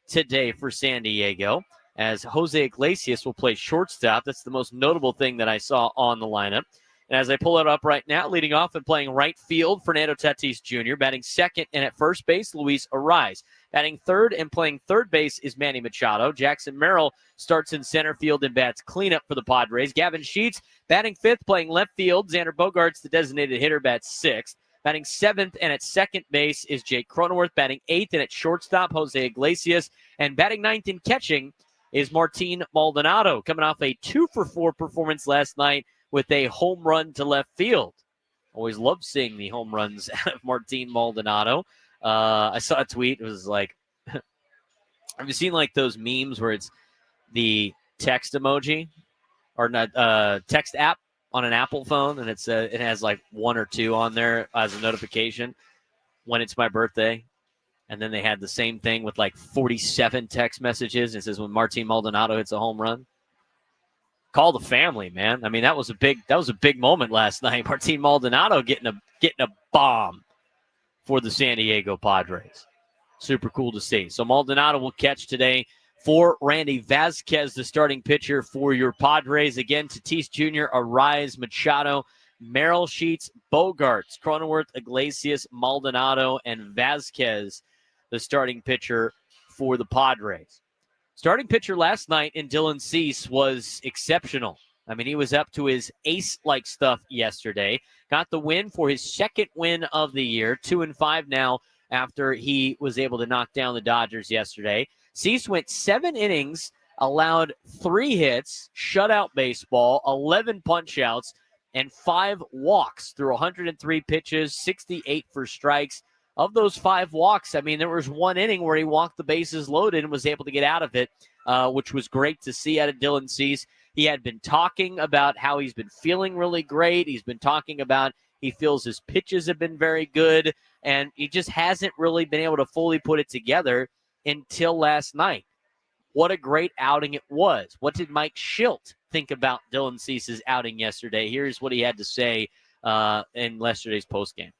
today for San Diego, as Jose Iglesias will play shortstop. That's the most notable thing that I saw on the lineup. And as I pull it up right now, leading off and playing right field, Fernando Tatis Jr. Batting second and at first base, Luis Arraez. Batting third and playing third base is Manny Machado. Jackson Merrill starts in center field and bats cleanup for the Padres. Gavin Sheets batting fifth, playing left field. Xander Bogaerts, the designated hitter, bats sixth. Batting seventh and at second base is Jake Cronenworth. Batting eighth and at shortstop, Jose Iglesias. And batting ninth and catching is Martin Maldonado, coming off a 2-for-4 performance last night with a home run to left field. Always love seeing the home runs out of Martin Maldonado. I saw a tweet. It was like, have you seen like those memes where it's the text emoji or not text app on an Apple phone, and it has like 1 or 2 on there as a notification when it's my birthday, and then they had the same thing with like 47 text messages. It says when Martin Maldonado hits a home run. Call the family, man. I mean, that was a big moment last night. Martin Maldonado getting a bomb for the San Diego Padres. Super cool to see. So Maldonado will catch today for Randy Vasquez, the starting pitcher for your Padres. Again, Tatis Jr., Arraez, Machado, Merrill, Sheets, Bogaerts, Cronenworth, Iglesias, Maldonado, and Vasquez, the starting pitcher for the Padres. Starting pitcher last night in Dylan Cease was exceptional. I mean, he was up to his ace-like stuff yesterday. Got the win for his second win of the year, 2-5 now after he was able to knock down the Dodgers yesterday. Cease went 7 innings, allowed 3 hits, shutout baseball, 11 punch-outs, and 5 walks through 103 pitches, 68 for strikes. Of those 5 walks, I mean, there was 1 inning where he walked the bases loaded and was able to get out of it, which was great to see out of Dylan Cease. He had been talking about how he's been feeling really great. He's been talking about he feels his pitches have been very good, and he just hasn't really been able to fully put it together until last night. What a great outing it was. What did Mike Schilt think about Dylan Cease's outing yesterday? Here's what he had to say in yesterday's postgame.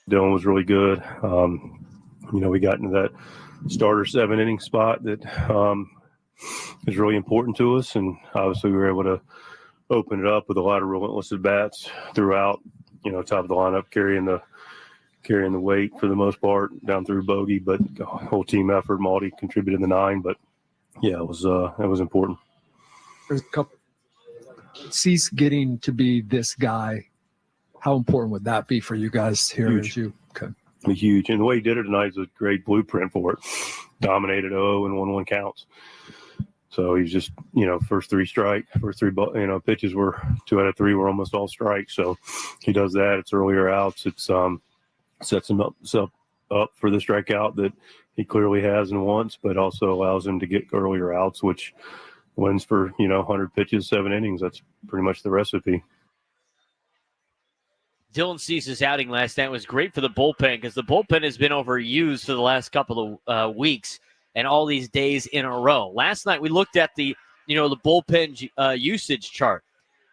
Dylan was really good. We got into that starter 7-inning spot that is really important to us, and obviously we were able to open it up with a lot of relentless at-bats throughout, top of the lineup, carrying the weight for the most part down through bogey, but the whole team effort. Maldi contributed the 9, but yeah, it was important. There's a couple. Cease getting to be this guy. How important would that be for you guys here? Huge. Huge. And the way he did it tonight is a great blueprint for it. Dominated 0 and 1-1 counts. So he's just, first 3 pitches were 2 out of 3 were almost all strikes. So he does that. It's earlier outs. It's sets him up for the strikeout that he clearly has and wants, but also allows him to get earlier outs, which wins for, 100 pitches, 7 innings. That's pretty much the recipe. Dylan Cease's outing last night was great for the bullpen because the bullpen has been overused for the last couple of weeks and all these days in a row. Last night we looked at the bullpen usage chart,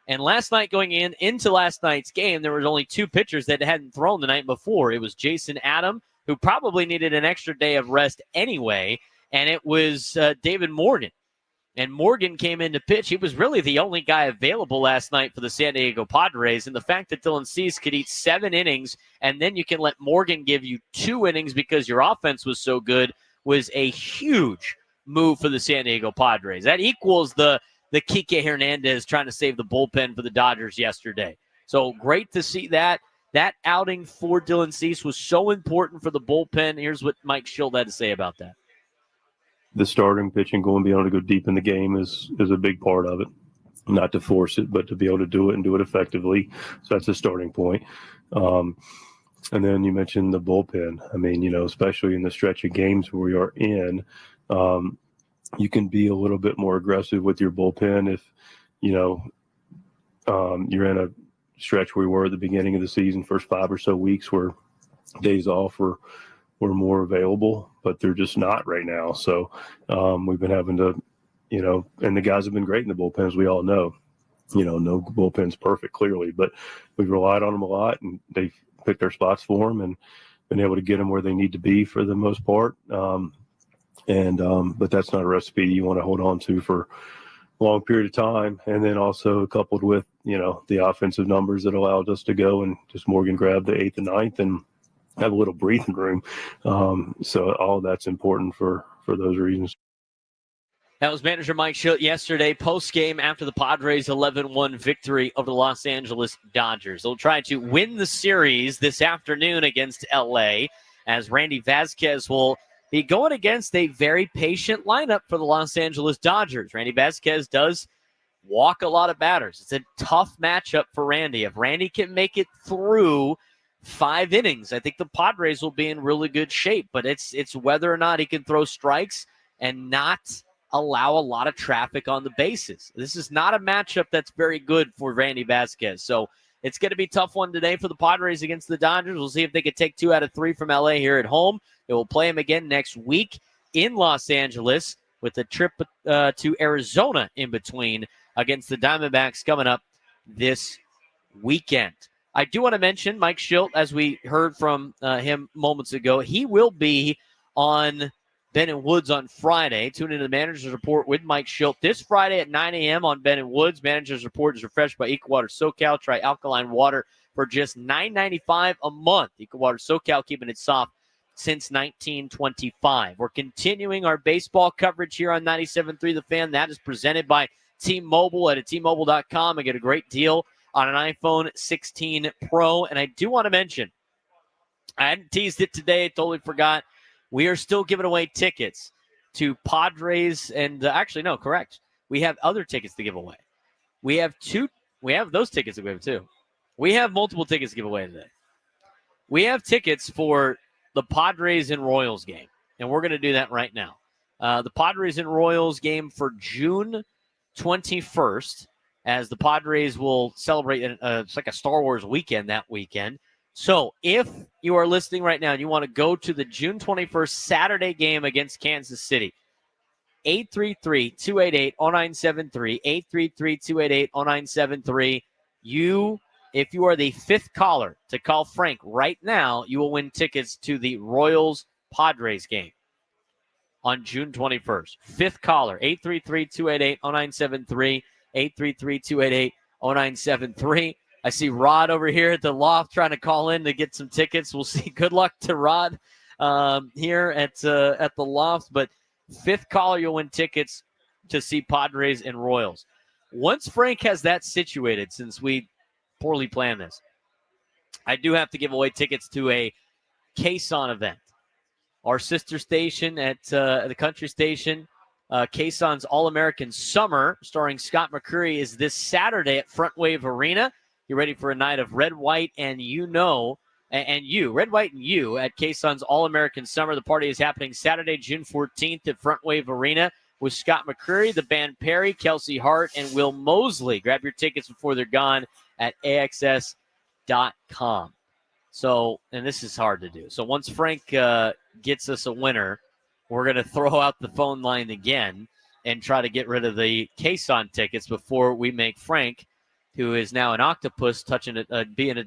and last night going into last night's game, there was only 2 pitchers that hadn't thrown the night before. It was Jason Adam, who probably needed an extra day of rest anyway, and it was David Morgan. And Morgan came in to pitch. He was really the only guy available last night for the San Diego Padres. And the fact that Dylan Cease could eat 7 innings and then you can let Morgan give you 2 innings because your offense was so good was a huge move for the San Diego Padres. That equals the Kike Hernandez trying to save the bullpen for the Dodgers yesterday. So great to see that. That outing for Dylan Cease was so important for the bullpen. Here's what Mike Schilt had to say about that. the starting pitching, being able to go deep in the game is a big part of it. Not to force it, but to be able to do it and do it effectively. So that's a starting point. And then you mentioned the bullpen. I mean, especially in the stretch of games where we are in, you can be a little bit more aggressive with your bullpen if, you're in a stretch where we were at the beginning of the season, first 5 or so weeks where days off were more available, but they're just not right now. So we've been having to, and the guys have been great in the bullpen, as we all know. No bullpen's perfect, clearly, but we've relied on them a lot, and they've picked their spots for them and been able to get them where they need to be for the most part. But that's not a recipe you want to hold on to for a long period of time. And then also coupled with, the offensive numbers that allowed us to go and just Morgan grab the 8th and 9th and have a little breathing room. So all of that's important for those reasons. That was manager Mike Shildt yesterday, post-game after the Padres' 11-1 victory over the Los Angeles Dodgers. They'll try to win the series this afternoon against L.A., as Randy Vasquez will be going against a very patient lineup for the Los Angeles Dodgers. Randy Vasquez does walk a lot of batters. It's a tough matchup for Randy. If Randy can make it through 5 innings, I think the Padres will be in really good shape. But it's whether or not he can throw strikes and not allow a lot of traffic on the bases. This is not a matchup that's very good for Randy Vasquez. So it's going to be a tough one today for the Padres against the Dodgers. We'll see if they can take 2 out of 3 from LA here at home. They will play them again next week in Los Angeles with a trip to Arizona in between against the Diamondbacks coming up this weekend. I do want to mention Mike Shildt, as we heard from him moments ago. He will be on Ben and Woods on Friday. Tune into the Manager's Report with Mike Shildt this Friday at 9 a.m. on Ben and Woods. Manager's Report is refreshed by EcoWater SoCal. Try alkaline water for just $9.95 a month. EcoWater SoCal, keeping it soft since 1925. We're continuing our baseball coverage here on 97.3 The Fan. That is presented by T-Mobile at T-Mobile.com. I get a great deal on an iPhone 16 Pro. And I do want to mention, I hadn't teased it today. I totally forgot. We are still giving away tickets to Padres and correct. We have other tickets to give away. We have those tickets to give too. We have multiple tickets to give away today. We have tickets for the Padres and Royals game, and we're going to do that right now. The Padres and Royals game for June 21st, as the Padres will celebrate. It's like a Star Wars weekend that weekend. So if you are listening right now and you want to go to the June 21st Saturday game against Kansas City, 833-288-0973, 833-288-0973. If you are the 5th caller to call Frank right now, you will win tickets to the Royals-Padres game on June 21st. 5th caller, 833-288-0973, 833-288-0973. I see Rod over here at the Loft trying to call in to get some tickets. We'll see. Good luck to Rod here at the Loft. But 5th caller, you'll win tickets to see Padres and Royals. Once Frank has that situated, since we poorly planned this, I do have to give away tickets to a Quezon event. Our sister station at the country station, Quezon's All-American Summer, starring Scott McCreery, is this Saturday at Front Wave Arena. You're ready for a night of red, white, and red, white, and you at Quezon's All-American Summer. The party is happening Saturday, June 14th at Front Wave Arena with Scott McCreery, the band Perry, Kelsey Hart, and Will Mosley. Grab your tickets before they're gone at AXS.com. So, and this is hard to do. So once Frank gets us a winner, we're going to throw out the phone line again and try to get rid of the Quezon tickets before we make Frank, who is now an octopus, touching it, being a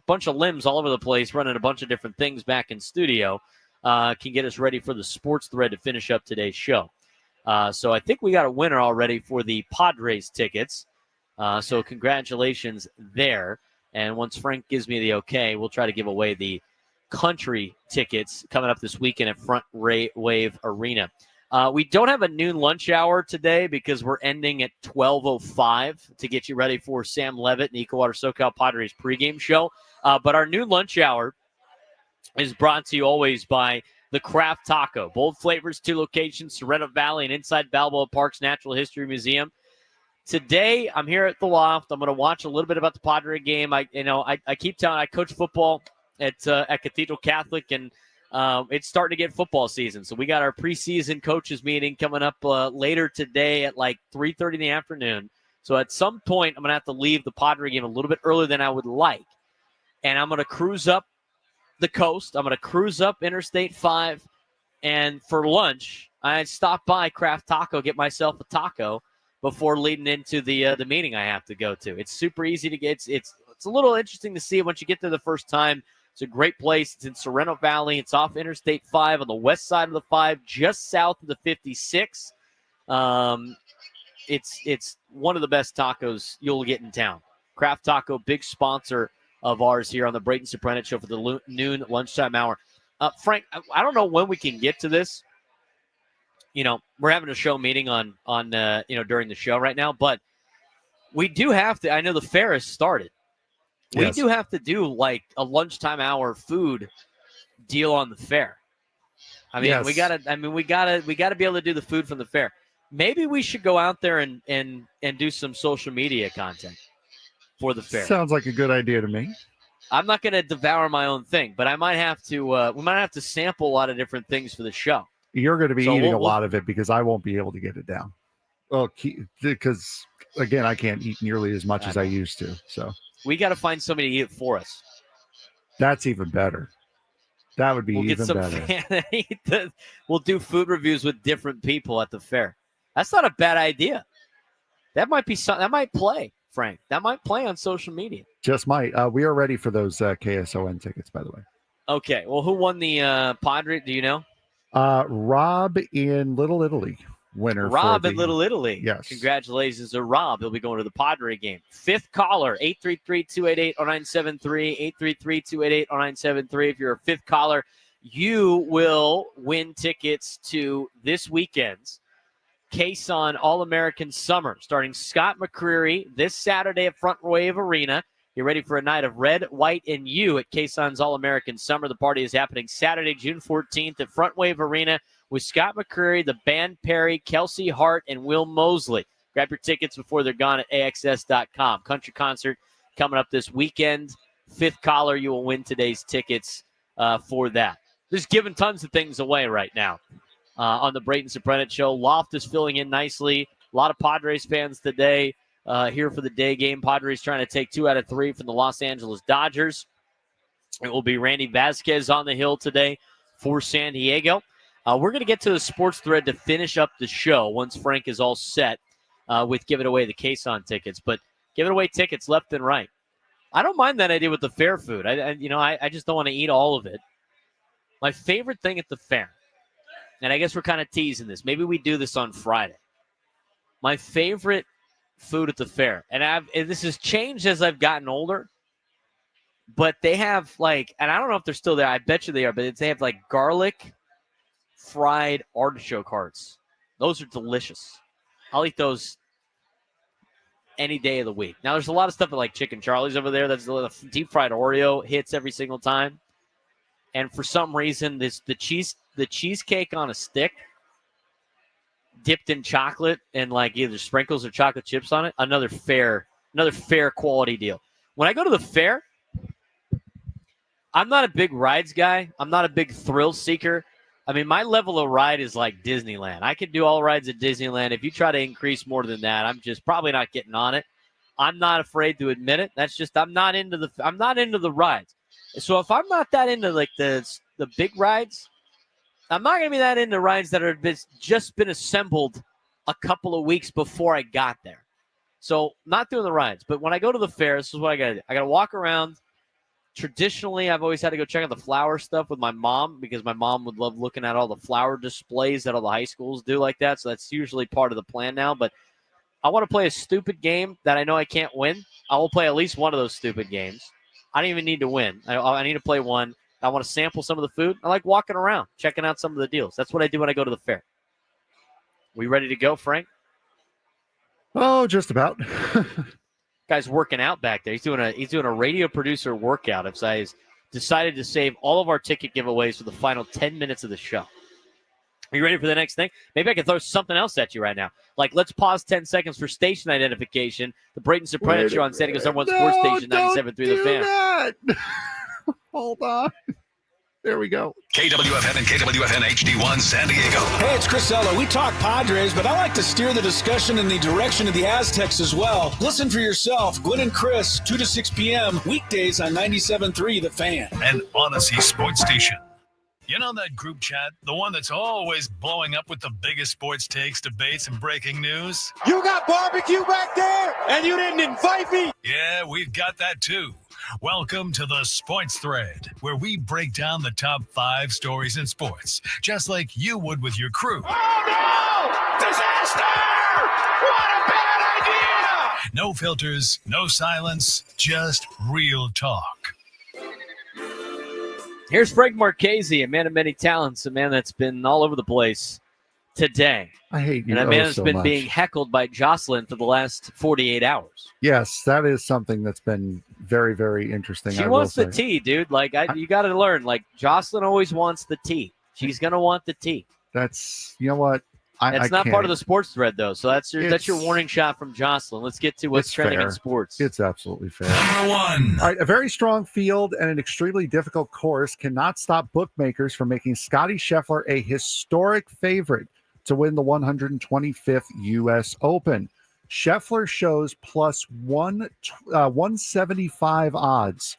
bunch of limbs all over the place, running a bunch of different things back in studio, can get us ready for the sports thread to finish up today's show. So I think we got a winner already for the Padres tickets. So congratulations there. And once Frank gives me the okay, we'll try to give away the country tickets coming up this weekend at Front Wave Arena. We don't have a noon lunch hour today because we're ending at 12:05 to get you ready for Sam Levitt and EcoWater SoCal Padres pregame show. But our noon lunch hour is brought to you always by the Craft Taco. Bold flavors, 2 locations, Sorrento Valley and inside Balboa Park's Natural History Museum. Today, I'm here at the Loft. I'm going to watch a little bit about the Padre game. I keep telling, I coach football at Cathedral Catholic, and it's starting to get football season. So we got our preseason coaches meeting coming up later today at like 3:30 in the afternoon. So at some point, I'm going to have to leave the Padre game a little bit earlier than I would like. And I'm going to cruise up the coast. I'm going to cruise up Interstate 5. And for lunch, I stop by Craft Taco, get myself a taco before leading into the meeting I have to go to. It's super easy to get. It's a little interesting to see once you get there the first time. It's a great place. It's in Sorrento Valley. It's off Interstate 5 on the west side of the 5, just south of the 56. It's one of the best tacos you'll get in town. Craft Taco, big sponsor of ours here on the Braden Surprenant Show for the noon lunchtime hour. Frank, I don't know when we can get to this. We're having a show meeting on during the show right now, but we do have to. I know the fair has started. Yes. We do have to do like a lunchtime hour food deal on the fair. I mean, Yes. we gotta be able to do the food from the fair. Maybe we should go out there and do some social media content for the fair. Sounds like a good idea to me. I'm not going to devour my own thing, but I might have to. We might have to sample a lot of different things for the show. You're going to be eating we'll a lot of it because I won't be able to get it down. Well, because again, I can't eat nearly as much as I used to. So we got to find somebody to eat it for us. that's even better. That would be We'll get even some better. We'll do food reviews with different people at the fair. That's not a bad idea. That might be something that might play, Frank. That might play on social media. Just might. We are ready for those KSON tickets, by the way. Okay. Well, who won the Padre? Do you know? Rob in Little Italy. Winner. Rob for in Little Italy. Yes. Congratulations to Rob. He'll be going to the Padre game. Fifth caller, 833-288-0973, 833-288-0973. If you're a fifth caller, you will win tickets to this weekend's Caisson All-American Summer, starting Scott McCreery this Saturday at Front Wave Arena. You're ready for a night of red, white, and you at Caisson's All-American Summer. The party is happening Saturday, June 14th at Front Wave Arena with Scott McCreery, the band Perry, Kelsey Hart, and Will Mosley. Grab your tickets before they're gone at AXS.com. Country concert coming up this weekend. Fifth caller, you will win today's tickets for that. Just giving tons of things away right now on the Braden Surprenant Show. Loft is filling in nicely. A lot of Padres fans today here for the day game. Padres trying to take 2 out of 3 from the Los Angeles Dodgers. It will be Randy Vasquez on the hill today for San Diego. We're going to get to the sports thread to finish up the show once Frank is all set with giving away the Caisson tickets. But giving away tickets left and right. I don't mind that idea with the fair food. I just don't want to eat all of it. My favorite thing at the fair, and I guess we're kind of teasing this. Maybe we do this on Friday. My favorite food at the fair, and this has changed as I've gotten older, but they have and I don't know if they're still there. I bet you they are, but they have garlic fried artichoke hearts. Those are delicious. I'll eat those any day of the week. Now, there's a lot of stuff like Chicken Charlie's over there. That's the deep fried Oreo hits every single time. And for some reason, the cheesecake on a stick dipped in chocolate and either sprinkles or chocolate chips on it, another fair quality deal. When I go to the fair, I'm not a big rides guy. I'm not a big thrill seeker. I mean, my level of ride is like Disneyland. I can do all rides at Disneyland. If you try to increase more than that, I'm just probably not getting on it. I'm not afraid to admit it. That's just I'm not into the rides. So if I'm not that into the big rides, I'm not going to be that into rides that are just been assembled a couple of weeks before I got there. So not doing the rides. But when I go to the fair, this is what I got to do. I got to walk around. Traditionally, I've always had to go check out the flower stuff with my mom because my mom would love looking at all the flower displays that all the high schools do like that. So that's usually part of the plan now. But I want to play a stupid game that I know I can't win. I will play at least one of those stupid games. I don't even need to win. I need to play one. I want to sample some of the food. I like walking around, checking out some of the deals. That's what I do when I go to the fair. We ready to go, Frank? Oh, just about. Guy's working out back there. He's doing a radio producer workout. If he's decided to save all of our ticket giveaways for the final 10 minutes of the show. Are you ready for the next thing? Maybe I can throw something else at you right now. Like, let's pause 10 seconds for station identification. The Braden Surprenant Show on San Diego's #1 sports station, 97.3 The Fan. That. Hold on. There we go. KWFN and KWFN HD1 San Diego. Hey, it's Chris Ello. We talk Padres, but I like to steer the discussion in the direction of the Aztecs as well. Listen for yourself. Gwen and Chris, 2 to 6 p.m. weekdays on 97.3 The Fan. And Odyssey Sports Station. You know that group chat? The one that's always blowing up with the biggest sports takes, debates, and breaking news? You got barbecue back there, and you didn't invite me? Yeah, we've got that too. Welcome to the Sports Thread, where we break down the top 5 stories in sports, just like you would with your crew. Oh, no! Disaster! What a bad idea! No filters, no silence, just real talk. Here's Frank Marchese, a man of many talents, a man that's been all over the place today. I hate you. And a man that's so been much. being heckled by Jocelyn for the last 48 hours. Yes, that is something that's been very, very interesting. She I wants will the say. tea, dude. Like, you got to learn. Like, Jocelyn always wants the tea. She's going to want the tea. That's, you know what? That's not part of the sports thread, though. So that's your It's- warning shot from Jocelyn. Let's get to what's It's trending fair. in sports. It's absolutely fair. Number 1. All right, a very strong field and an extremely difficult course cannot stop bookmakers from making Scotty Scheffler a historic favorite to win the 125th U.S. Open. Scheffler shows plus 175 odds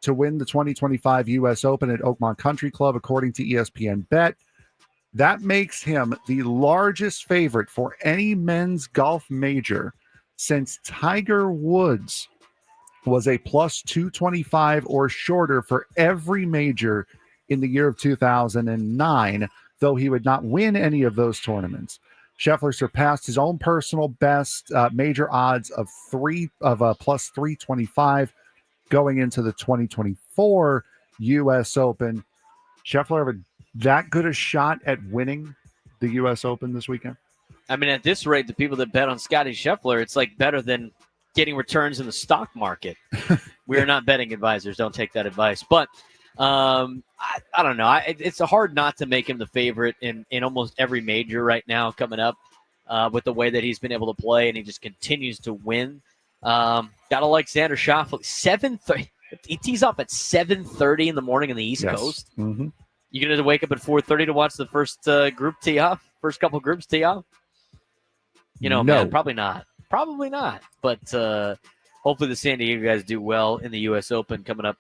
to win the 2025 U.S. Open at Oakmont Country Club, according to ESPN Bet. That makes him the largest favorite for any men's golf major since Tiger Woods was a plus 225 or shorter for every major in the year of 2009, though he would not win any of those tournaments. Scheffler surpassed his own personal best major odds of plus 325 going into the 2024 U.S. Open. Scheffler have that good a shot at winning the U.S. Open this weekend? I mean, at this rate, the people that bet on Scotty Scheffler, it's like better than getting returns in the stock market. We are not betting advisors. Don't take that advice. But I don't know. It's hard not to make him the favorite in almost every major right now coming up with the way that he's been able to play, and he just continues to win. Gotta like Xander Schauffele. 7:30. He tees off at 7:30 in the morning on the East Coast. Mm-hmm. You going to wake up at 4:30 to watch the first group tee off? First couple groups tee off? You know, No. man, probably not. Probably not. But hopefully the San Diego guys do well in the U.S. Open coming up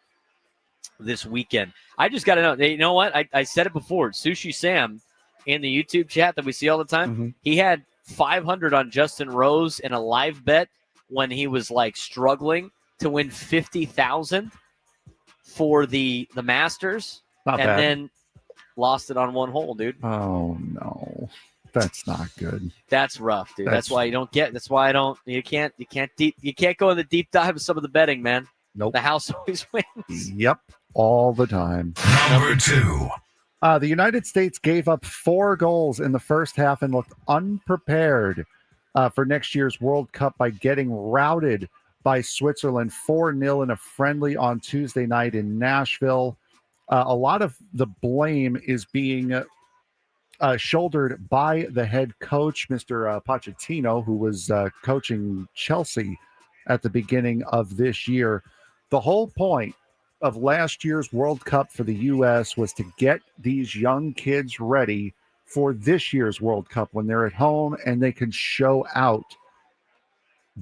this weekend. I just got to know. You know what? I said it before. Sushi Sam in the YouTube chat that we see all the time, Mm-hmm. he had 500 on Justin Rose in a live bet when he was like struggling to win 50,000 for the Masters. Not and bad. then lost it on one hole, dude. Oh, no. That's not good. That's rough, dude. That's That's- why you don't get. That's why I don't. You can't go in the deep dive of some of the betting, man. Nope. The house always wins. Yep. All the time. Number 2. The United States gave up 4 goals in the first half and looked unprepared for next year's World Cup by getting routed by Switzerland 4-0 in a friendly on Tuesday night in Nashville. A lot of the blame is being shouldered by the head coach, Mr. Pochettino, who was coaching Chelsea at the beginning of this year. The whole point of last year's World Cup for the U.S. was to get these young kids ready for this year's World Cup when they're at home and they can show out.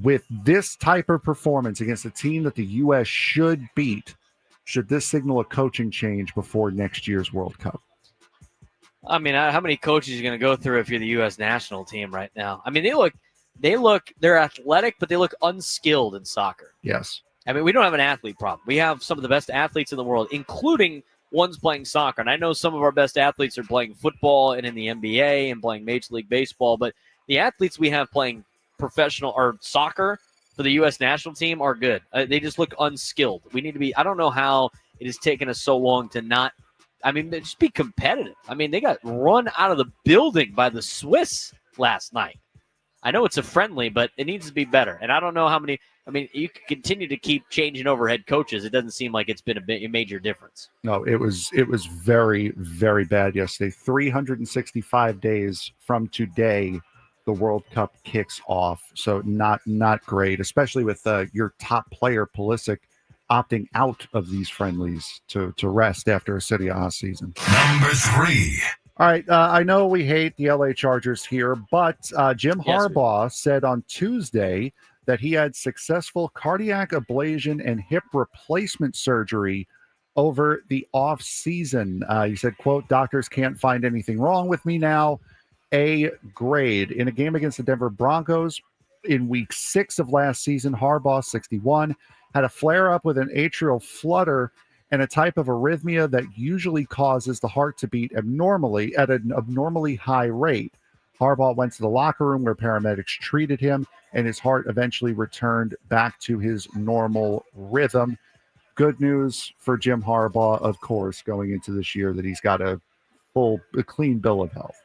With this type of performance against a team that the U.S. should beat, should this signal a coaching change before next year's World Cup? I mean, how many coaches are you going to go through if you're the U.S. national team right now? I mean, they're athletic, but they look unskilled in soccer. Yes. I mean, we don't have an athlete problem. We have some of the best athletes in the world, including ones playing soccer. And I know some of our best athletes are playing football and in the NBA and playing Major League Baseball, but the athletes we have playing professional or soccer for the U.S. national team are good. They just look unskilled. We need to be – I don't know how it has taken us so long to not – I mean, just be competitive. I mean, they got run out of the building by the Swiss last night. I know it's a friendly, but it needs to be better. And I don't know how many I mean, you can continue to keep changing over head coaches. It doesn't seem like it's been a major difference. No, it was very, very bad yesterday. 365 days from today, the World Cup kicks off. So not great, especially with your top player, Pulisic, opting out of these friendlies to rest after a Serie A season. Number 3. All right, I know we hate the LA Chargers here, but Jim Harbaugh said on Tuesday that he had successful cardiac ablation and hip replacement surgery over the off season. He said, quote, "Doctors can't find anything wrong with me now. A grade." In a game against the Denver Broncos in week 6 of last season, Harbaugh, 61, had a flare up with an atrial flutter and a type of arrhythmia that usually causes the heart to beat abnormally at an abnormally high rate. Harbaugh went to the locker room where paramedics treated him, and his heart eventually returned back to his normal rhythm. Good news for Jim Harbaugh, of course, going into this year, that he's got a clean bill of health.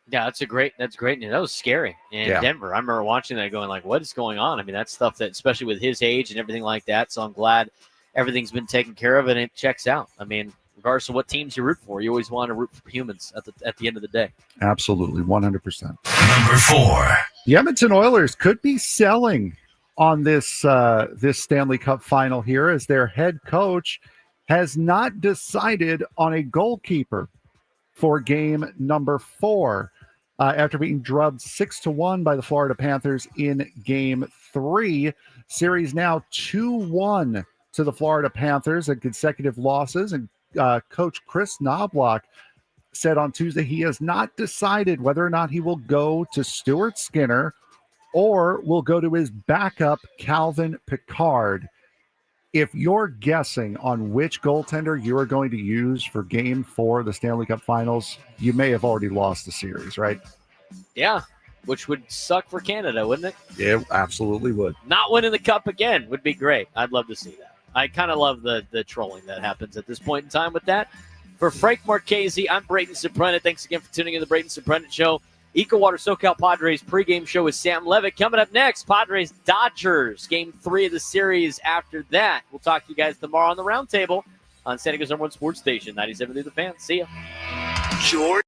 Yeah, that's great news. That was scary in Denver. I remember watching that going like, what is going on? I mean, that's stuff that, especially with his age and everything like that. So I'm glad everything's been taken care of and it checks out. I mean, regardless of what teams you root for, you always want to root for humans at the end of the day. Absolutely, 100%. Number 4. The Edmonton Oilers could be selling on this Stanley Cup final here, as their head coach has not decided on a goalkeeper for game number 4 after being drubbed 6-1 by the Florida Panthers in game 3. Series now 2-1 to the Florida Panthers and consecutive losses. And Coach Chris Knobloch said on Tuesday he has not decided whether or not he will go to Stuart Skinner or will go to his backup, Calvin Pickard. If you're guessing on which goaltender you are going to use for game 4 of the Stanley Cup Finals, you may have already lost the series, right? Yeah, which would suck for Canada, wouldn't it? It absolutely would. Not winning the cup again would be great. I'd love to see that. I kind of love the trolling that happens at this point in time with that. For Frank Marchese, I'm Braden Surprenant. Thanks again for tuning in to the Braden Surprenant Show. EcoWater SoCal Padres pregame show with Sam Levitt. Coming up next, Padres Dodgers, game 3 of the series. After that, we'll talk to you guys tomorrow on the Roundtable on San Diego's #1 sports station, 97 through the Fan. See ya. George